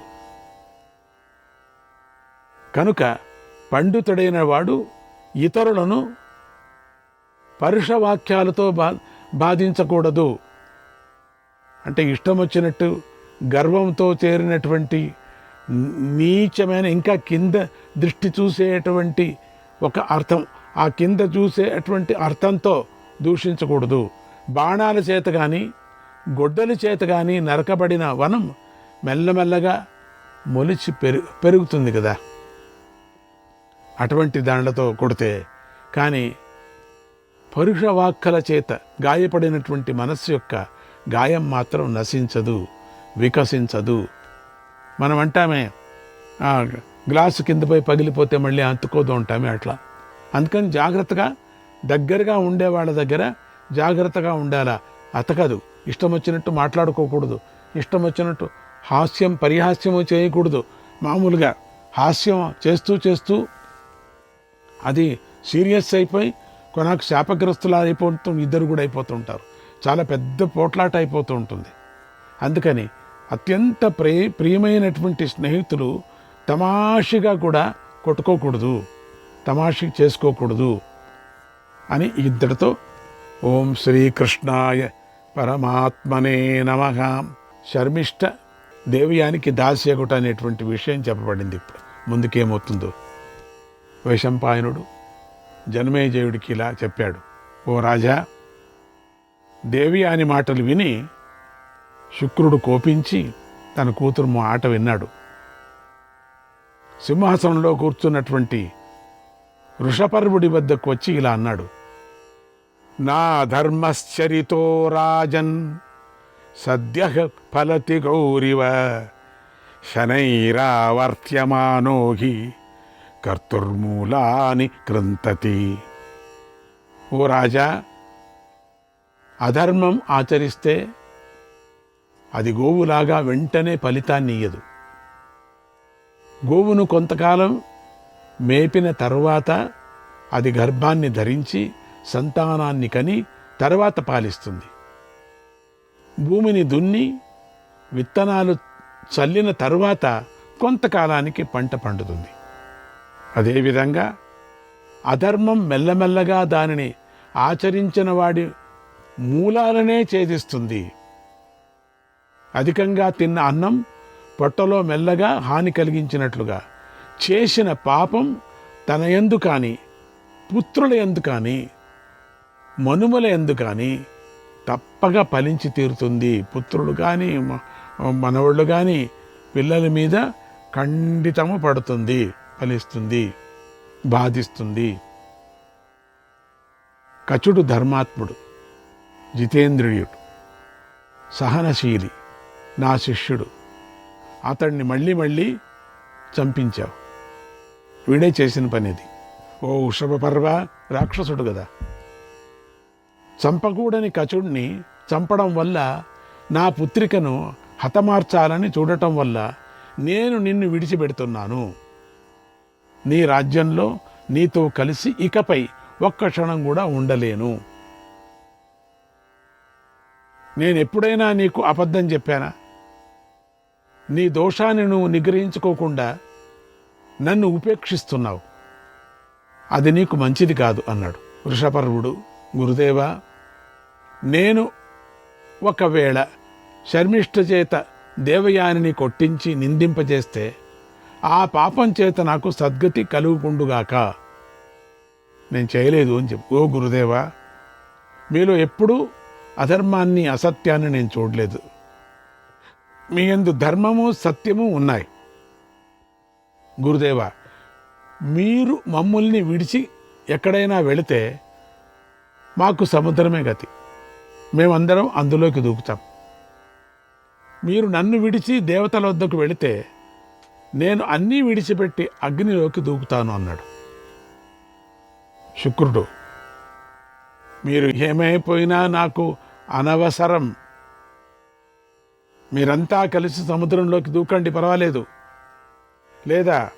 కనుక పండితుడైన వాడు ఇతరులను పరుషవాక్యాలతో బాధించకూడదు. అంటే ఇష్టం వచ్చినట్టు గర్వంతో చేరినటువంటి నీచమైన, ఇంకా కింద దృష్టి చూసేటువంటి ఒక అర్థం, ఆ కింద చూసేటువంటి అర్థంతో దూషించకూడదు. బాణాల చేత కానీ గొడ్డలి చేత కానీ నరకబడిన వనం మెల్లమెల్లగా మొలిచి పెరుగుతుంది కదా, అటువంటి దాండ్లతో కొడితే. కానీ పరుషవాక్కల చేత గాయపడినటువంటి మనస్సు యొక్క గాయం మాత్రం నశించదు, వికసించదు. మనం అంటామే గ్లాసు కిందపై పగిలిపోతే మళ్ళీ అంతుకోదు అంటామే, అట్లా అందుకని జాగ్రత్తగా దగ్గరగా ఉండే వాళ్ళ దగ్గర జాగ్రత్తగా ఉండాలా. అతకదు, ఇష్టం వచ్చినట్టు మాట్లాడుకోకూడదు, ఇష్టం వచ్చినట్టు హాస్యం పరిహాస్యము చేయకూడదు. మామూలుగా హాస్యం చేస్తూ చేస్తూ అది సీరియస్ అయిపోయి కొనాకు శాపగ్రస్తులా ఇద్దరు కూడా అయిపోతుంటారు. చాలా పెద్ద పోట్లాట అయిపోతూ ఉంటుంది. అందుకని అత్యంత ప్రియమైనటువంటి స్నేహితులు తమాషగా కూడా కొట్టుకోకూడదు, తమాషి చేసుకోకూడదు అని ఇద్దరితో ఓం శ్రీకృష్ణాయ పరమాత్మనే నమః. శర్మిష్ఠ దేవయానికి దాస్యగుట అనేటువంటి విషయం చెప్పబడింది. ఇప్పుడు ముందుకేమవుతుందో. వైశంపాయనుడు జనమేజయుడికి ఇలా చెప్పాడు, ఓ రాజా, దేవయాని మాటలు విని శుక్రుడు కోపించి తన కూతురు ఆట విన్నాడు. సింహాసనంలో కూర్చున్నటువంటి వృషపర్వుడి వద్దకు వచ్చి ఇలా అన్నాడు, నా ధర్మశ్చరితో రాజన్ సద్య ఫలతి గౌరివ శనైరావర్త్యమానో హి కర్తుర్మూలాని కృంతతి. ఓ రాజా, అధర్మం ఆచరిస్తే అది గోవులాగా వెంటనే ఫలితాన్ని ఇయ్యదు. గోవును కొంతకాలం మేపిన తరువాత అది గర్భాన్ని ధరించి సంతానాన్ని కని తర్వాత పాలిస్తుంది. భూమిని దున్ని విత్తనాలు చల్లిన తరువాత కొంతకాలానికి పంట పండుతుంది. అదేవిధంగా అధర్మం మెల్లమెల్లగా దానిని ఆచరించిన వాడి మూలాలనే ఛేదిస్తుంది. అధికంగా తిన్న అన్నం పొట్టలో మెల్లగా హాని కలిగించినట్లుగా చేసిన పాపం తన యందు కానీ, పుత్రుల యందు కానీ, మనుమల యందు కానీ తప్పగా ఫలించి తీరుతుంది. పుత్రులు కానీ, మనవాళ్ళు కానీ పిల్లల మీద ఖండితము పడుతుంది, ఫలిస్తుంది, బాధిస్తుంది. కచుడు ధర్మాత్ముడు, జితేంద్రియుడు, సహనశీలి, నా శిష్యుడు. అతడిని మళ్ళీ మళ్ళీ చంపించావు. వీడే చేసిన పని అది. ఓ వృషభపర్వ, రాక్షసుడు కదా. చంపకూడని కచుడిని చంపడం వల్ల, నా పుత్రికను హతమార్చాలని చూడటం వల్ల నేను నిన్ను విడిచిపెడుతున్నాను. నీ రాజ్యంలో నీతో కలిసి ఇకపై ఒక్క క్షణం కూడా ఉండలేను. నేను ఎప్పుడైనా నీకు అబద్ధం చెప్పానా? నీ దోషాన్ని నువ్వు నిగ్రహించుకోకుండా నన్ను ఉపేక్షిస్తున్నావు. అది నీకు మంచిది కాదు అన్నాడు. వృషపర్వుడు, గురుదేవా, నేను ఒకవేళ శర్మిష్ఠ చేత దేవయానిని కొట్టించి నిందింపజేస్తే ఆ పాపం చేత నాకు సద్గతి కలుగుకుండుగాక. నేను చేయలేదు అని చెప్పు. ఓ గురుదేవా, మీలో ఎప్పుడూ అధర్మాన్ని, అసత్యాన్ని నేను చూడలేదు. మీ యందు ధర్మము, సత్యము ఉన్నాయి. గురుదేవా, మీరు మమ్మల్ని విడిచి ఎక్కడైనా వెళితే మాకు సముద్రమే గతి. మేమందరం అందులోకి దూకుతాం. మీరు నన్ను విడిచి దేవతల వద్దకు వెళితే నేను అన్నీ విడిచిపెట్టి అగ్నిలోకి దూకుతాను అన్నాడు. శుక్రుడు, మీరు ఏమైపోయినా నాకు అనవసరం. మీరంతా కలిసి సముద్రంలోకి దూకండి, పర్వాలేదు. లేదా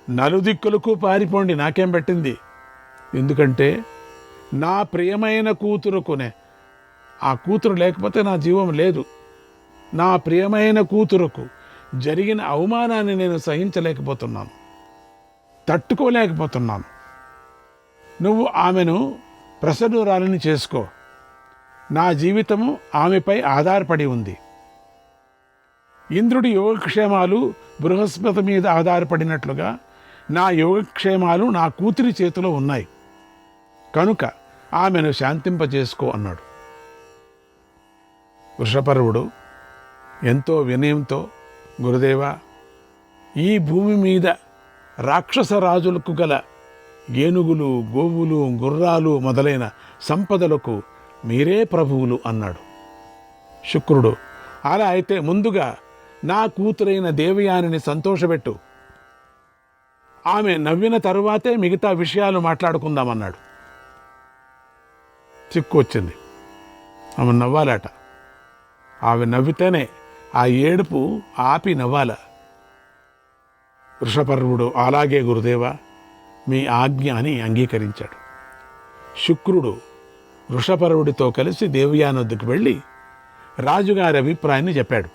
నలుదిక్కులకు పారిపోండి, నాకేం పెట్టింది. ఎందుకంటే నా ప్రియమైన కూతురుకునే, ఆ కూతురు లేకపోతే నా జీవం లేదు. నా ప్రియమైన కూతురుకు జరిగిన అవమానాన్ని నేను సహించలేకపోతున్నాను, తట్టుకోలేకపోతున్నాను. నువ్వు ఆమెను ప్రసన్నురాలిని చేసుకో. నా జీవితము ఆమెపై ఆధారపడి ఉంది. ఇంద్రుడి యోగక్షేమాలు బృహస్పతి మీద ఆధారపడినట్లుగా నా యోగక్షేమాలు నా కూతురి చేతిలో ఉన్నాయి. కనుక ఆమెను శాంతింపజేసుకో అన్నాడు. వృషపర్వుడు ఎంతో వినయంతో, గురుదేవా, ఈ భూమి మీద రాక్షస రాజులకు గల ఏనుగులు, గోవులు, గుర్రాలు మొదలైన సంపదలకు మీరే ప్రభువులు అన్నాడు. శుక్రుడు, అలా అయితే ముందుగా నా కూతురైన దేవయానిని సంతోషపెట్టు. ఆమె నవ్విన తరువాతే మిగతా విషయాలు మాట్లాడుకుందామన్నాడు. చిక్కు వచ్చింది. ఆమె నవ్వాలట. ఆమె నవ్వితేనే ఆ ఏడుపు ఆపి నవ్వాల. వృషపర్వుడు అలాగే గురుదేవా, మీ ఆజ్ఞ అని అంగీకరించాడు. శుక్రుడు వృషపర్వుడితో కలిసి దేవయాని వద్దకు వెళ్ళి రాజుగారి అభిప్రాయాన్ని చెప్పాడు.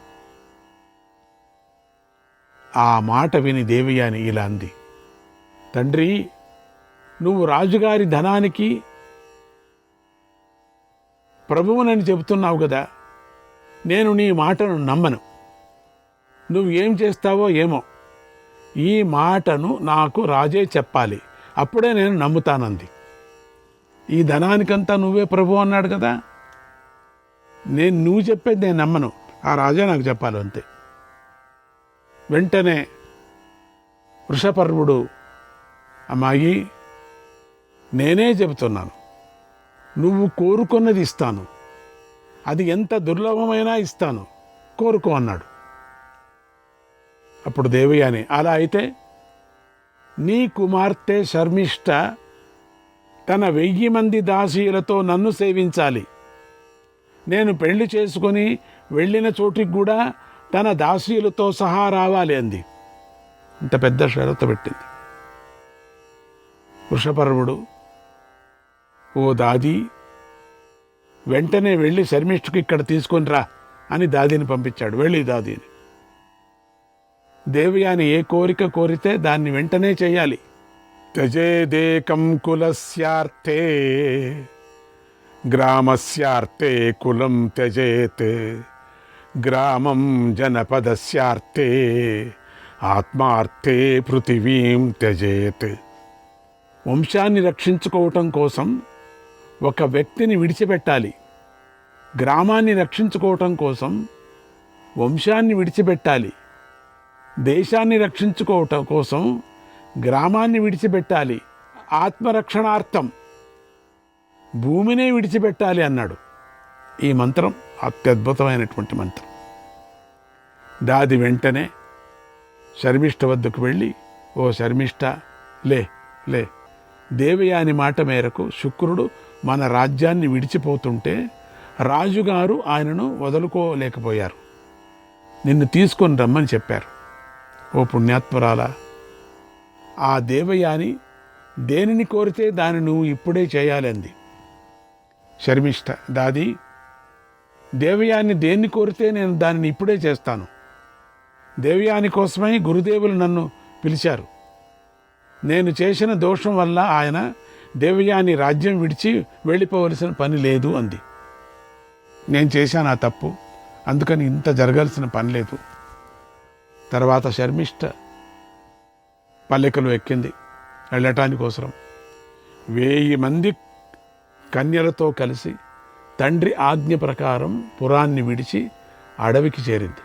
ఆ మాట విని దేవయాని ఇలా అంది, తండ్రి, నువ్వు రాజుగారి ధనానికి ప్రభువునని చెబుతున్నావు కదా, నేను నీ మాటను నమ్మను. నువ్వు ఏం చేస్తావో ఏమో, ఈ మాటను నాకు రాజే చెప్పాలి, అప్పుడే నేను నమ్ముతానంది. ఈ ధనానికంతా నువ్వే ప్రభు అన్నాడు కదా, నువ్వు చెప్పేది నేను నమ్మను, ఆ రాజే నాకు చెప్పాలి అంతే. వెంటనే వృషపర్వుడు, అమ్మాయి, నేనే చెబుతున్నాను, నువ్వు కోరుకున్నది ఇస్తాను, అది ఎంత దుర్లభమైనా ఇస్తాను, కోరుకో అన్నాడు. అప్పుడు దేవయాని, అలా అయితే నీ కుమార్తె శర్మిష్ఠ తన 1000 మంది దాసీలతో నన్ను సేవించాలి. నేను పెళ్లి చేసుకొని వెళ్ళిన చోటికి కూడా తన దాసీలతో సహా రావాలి అంది. ఇంత పెద్ద షరతు పెట్టింది. వృషపర్వుడు, ఓ దాది, వెంటనే వెళ్ళి శర్మిష్ఠకు ఇక్కడ తీసుకొని రా అని దాదిని పంపించాడు. వెళ్ళి దాదిని. దేవయాని ఏ కోరిక కోరితే దాన్ని వెంటనే చేయాలి. త్యజేదేకం కులస్యార్థే గ్రామస్యార్థే కులం త్యజేత్ గ్రామం జనపదస్యార్థే ఆత్మార్థే పృథివీం త్యజేత్. వంశాన్ని రక్షించుకోవటం కోసం ఒక వ్యక్తిని విడిచిపెట్టాలి. గ్రామాన్ని రక్షించుకోవటం కోసం వంశాన్ని విడిచిపెట్టాలి. దేశాన్ని రక్షించుకోవటం కోసం గ్రామాన్ని విడిచిపెట్టాలి. ఆత్మరక్షణార్థం భూమినే విడిచిపెట్టాలి అన్నాడు. ఈ మంత్రం అత్యద్భుతమైనటువంటి మంత్రం. దాది వెంటనే శర్మిష్ఠ వద్దకు వెళ్ళి, ఓ శర్మిష్ఠ, లే లే, దేవయాని మాట మేరకు శుక్రుడు మన రాజ్యాన్ని విడిచిపోతుంటే రాజుగారు ఆయనను వదులుకోలేకపోయారు. నిన్ను తీసుకొని రమ్మని చెప్పారు. ఓ పుణ్యాత్మరాల, ఆ దేవయాని దేనిని కోరితే దాన్ని నువ్వు ఇప్పుడే చేయాలంది. శర్మిష్ఠ, దాది, దేవయాని దేన్ని కోరితే నేను దానిని ఇప్పుడే చేస్తాను. దేవయాని కోసమై గురుదేవులు నన్ను పిలిచారు. నేను చేసిన దోషం వల్ల ఆయన దేవయాని రాజ్యం విడిచి వెళ్ళిపోవలసిన పని లేదు అంది. నేను చేశాను ఆ తప్పు, అందుకని ఇంత జరగాల్సిన పని లేదు. తర్వాత శర్మిష్ఠ పల్లెకలు ఎక్కింది వెళ్ళటానికోసరం. 1000 మంది కన్యలతో కలిసి తండ్రి ఆజ్ఞ ప్రకారం పురాన్ని విడిచి అడవికి చేరింది.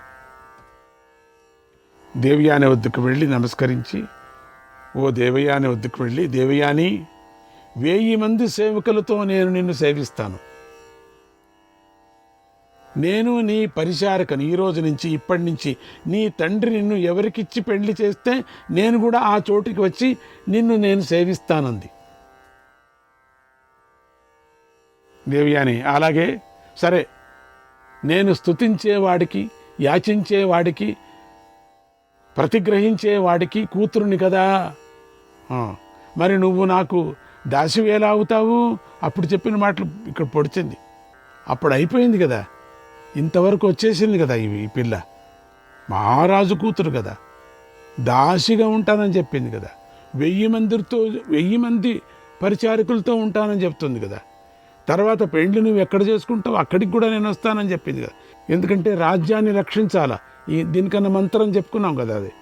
దేవయాని వద్దకు వెళ్ళి నమస్కరించి, ఓ దేవయాని వద్దకు వెళ్ళి, దేవయాని, 1000 మంది సేవకులతో నేను నిన్ను సేవిస్తాను. నేను నీ పరిచారకను. ఈ రోజు నుంచి, ఇప్పటి నుంచి నీ తండ్రి నిన్ను ఎవరికిచ్చి పెళ్లి చేస్తే నేను కూడా ఆ చోటికి వచ్చి నిన్ను నేను సేవిస్తానంది. దేవయాని, అలాగే సరే, నేను స్తుతించేవాడికి, యాచించేవాడికి, ప్రతిగ్రహించేవాడికి కూతురుని కదా, మరి నువ్వు నాకు దాసివి ఎలా అవుతావు? అప్పుడు చెప్పిన మాటలు ఇక్కడ పొడిచింది. అప్పుడు అయిపోయింది కదా, ఇంతవరకు వచ్చేసింది కదా. ఈ పిల్ల మహారాజు కూతురు కదా, దాసిగా ఉంటానని చెప్పింది కదా, 1000 మంది పరిచారకులతో ఉంటానని చెప్తుంది కదా. తర్వాత పెళ్లి నువ్వు ఎక్కడ చేసుకుంటావు అక్కడికి కూడా నేను వస్తానని చెప్పింది కదా. ఎందుకంటే రాజ్యాన్ని రక్షించాలా. దీనికన్నా మంత్రం చెప్పుకున్నాం కదా, అది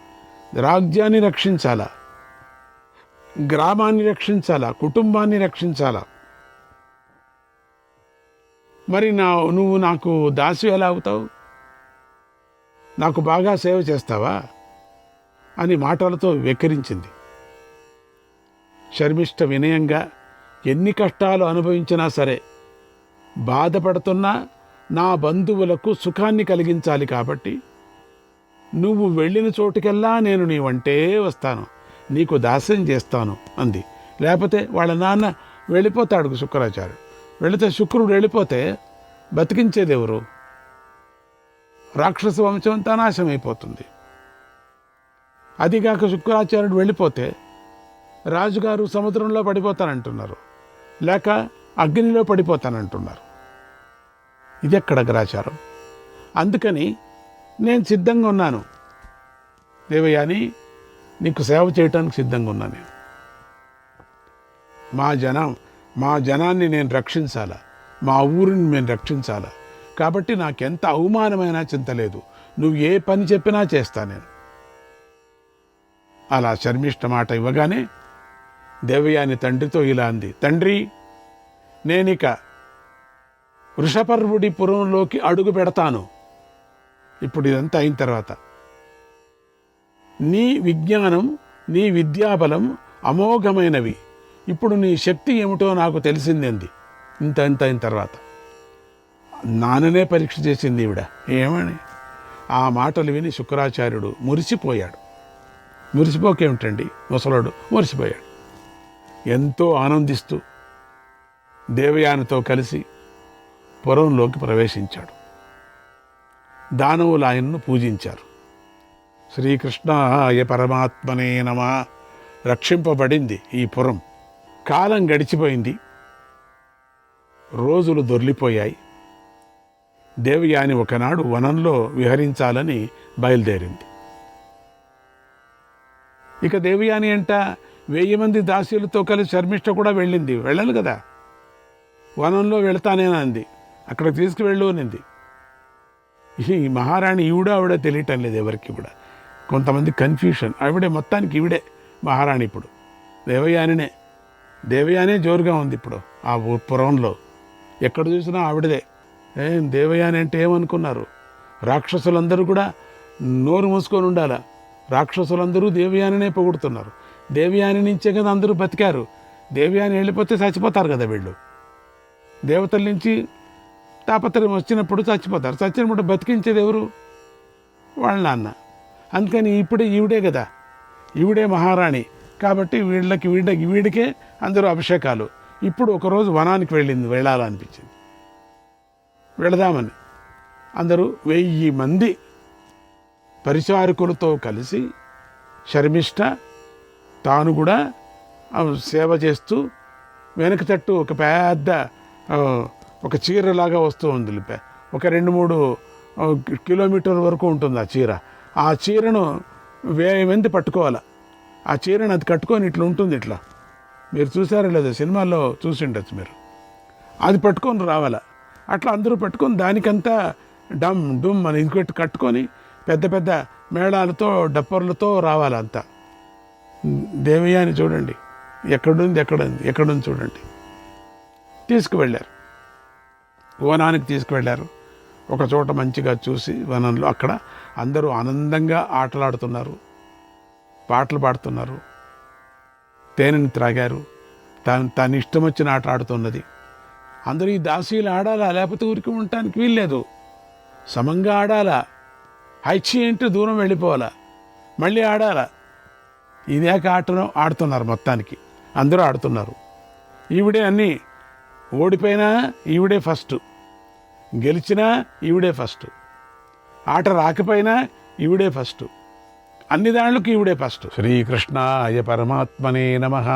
రాజ్యాన్ని రక్షించాలా, గ్రామాన్ని రక్షించాలా, కుటుంబాన్ని రక్షించాలా. మరి నువ్వు నాకు దాసి ఎలా అవుతావు? నాకు బాగా సేవ చేస్తావా అని మాటలతో వెక్కిరించింది. శర్మిష్ఠ వినయంగా, ఎన్ని కష్టాలు అనుభవించినా సరే, బాధపడుతున్నా నా బంధువులకు సుఖాన్ని కలిగించాలి కాబట్టి నువ్వు వెళ్ళిన చోటుకెల్లా నేను నీ వంటే వస్తాను, నీకు దాస్యం చేస్తాను అంది. లేకపోతే వాళ్ళ నాన్న వెళ్ళిపోతాడు శుక్రాచార్యుడు. వెళితే శుక్రుడు వెళ్ళిపోతే బతికించేది ఎవరు? రాక్షస వంశం అంతా నాశమైపోతుంది. అదిగాక శుక్రాచార్యుడు వెళ్ళిపోతే రాజుగారు సముద్రంలో పడిపోతానంటున్నారు, లేక అగ్నిలో పడిపోతానంటున్నారు. ఇది ఎక్కడ గ్రాచారం? అందుకని నేను సిద్ధంగా ఉన్నాను దేవయాని, నీకు సేవ చేయటానికి సిద్ధంగా ఉన్నాను. నేను మా జనాన్ని నేను రక్షించాలా, మా ఊరిని నేను రక్షించాలా. కాబట్టి నాకెంత అవమానమైనా చింత లేదు, నువ్వు ఏ పని చెప్పినా చేస్తా నేను. అలా శర్మిష్ఠ మాట ఇవ్వగానే దేవయాని తండ్రితో ఇలా అంది, తండ్రి, నేనిక వృషపర్వుడి పురంలోకి అడుగు పెడతాను. ఇప్పుడు ఇదంతా అయిన తర్వాత నీ విజ్ఞానం, నీ విద్యాబలం అమోఘమైనవి. ఇప్పుడు నీ శక్తి ఏమిటో నాకు తెలిసింది. ఇంత అయిన తర్వాత నాన్ననే పరీక్ష చేసింది ఈవిడ. ఏమని? ఆ మాటలు విని శుక్రాచార్యుడు మురిసిపోయాడు. మురిసిపోకేమిటండి, ముసలోడు మురిసిపోయాడు. ఎంతో ఆనందిస్తూ దేవయానితో కలిసి పురంలోకి ప్రవేశించాడు. దానవులు ఆయన్ను పూజించారు. శ్రీకృష్ణాయ పరమాత్మనే నమః. రక్షింపబడింది ఈ పురం. కాలం గడిచిపోయింది, రోజులు దొర్లిపోయాయి. దేవయాని ఒకనాడు వనంలో విహరించాలని బయలుదేరింది. ఇక దేవయాని అంట 1000 మంది దాసీలతో కలిసి శర్మిష్ఠ కూడా వెళ్ళింది. వెళ్ళాలి కదా, వనంలో వెళతానేనంది. అక్కడికి తీసుకువెళ్ళు అనింది. ఈ మహారాణి ఆవిడ తెలియటం లేదు ఎవరికి కూడా. కొంతమంది కన్ఫ్యూషన్. ఆవిడే మొత్తానికి ఈవిడే మహారాణి. ఇప్పుడు దేవయానే జోరుగా ఉంది ఇప్పుడు ఆ పురంలో. ఎక్కడ చూసినా ఆవిడదే. దేవయాని అంటే ఏమనుకున్నారు? రాక్షసులందరూ కూడా నోరు మూసుకొని ఉండాలా. రాక్షసులందరూ దేవయానినే పొగుడుతున్నారు. దేవయాని నుంచే కదా అందరూ బతికారు. దేవయాని వెళ్ళిపోతే చచ్చిపోతారు కదా వీళ్ళు. దేవతల నుంచి తాపత్రయం వచ్చినప్పుడు చచ్చిపోతారు. చచ్చినప్పుడు బతికించేది ఎవరు? వాళ్ళ నాన్న. అందుకని ఇప్పుడు ఈవిడే కదా, ఈవిడే మహారాణి. కాబట్టి వీడికే అందరూ అభిషేకాలు. ఇప్పుడు ఒకరోజు వనానికి వెళ్ళాలనిపించింది. వెళదామని అందరూ 1000 మంది పరిచారకులతో కలిసి శర్మిష్ఠ తాను కూడా సేవ చేస్తూ వెనక తట్టు ఒక పెద్ద ఒక చీరలాగా వస్తూ ఉంది. ఒక 2-3 కిలోమీటర్ల వరకు ఉంటుంది ఆ చీర. ఆ చీరను 1000 మంది పట్టుకోవాలి. ఆ చీరను అది కట్టుకొని ఇట్లా ఉంటుంది. ఇట్లా మీరు చూసారో లేదో, సినిమాల్లో చూసి ఉండొచ్చు మీరు. అది పట్టుకొని రావాలా. అట్లా అందరూ పట్టుకొని దానికంతా డమ్ డుమ్ అని ఇంకొకటి కట్టుకొని పెద్ద పెద్ద మేళాలతో డప్పర్లతో రావాలంతా. దేవయాని చూడండి ఎక్కడుంది చూడండి. తీసుకువెళ్ళారు, వనానికి తీసుకువెళ్ళారు. ఒక చోట మంచిగా చూసి వనంలో అక్కడ అందరూ ఆనందంగా ఆటలాడుతున్నారు, పాటలు పాడుతున్నారు, తేనెని త్రాగారు. తన ఇష్టం వచ్చిన ఆట ఆడుతున్నది. అందరూ ఈ దాసీలు ఆడాలా, లేకపోతే ఊరికి ఉండటానికి వీల్లేదు. సమంగా ఆడాలా. హైచి అంటే దూరం వెళ్ళిపోవాలా, మళ్ళీ ఆడాలా. ఇదేక ఆటను ఆడుతున్నారు. మొత్తానికి అందరూ ఆడుతున్నారు. ఈవిడే అన్నీ, ఓడిపోయినా ఈవిడే ఫస్ట్, గెలిచినా ఈవిడే ఫస్ట్, ఆట రాకపోయినా ఈవిడే ఫస్ట్, అన్ని దాంట్లోకి ఈవిడే ఫస్ట్. శ్రీకృష్ణాయ పరమాత్మనే నమః.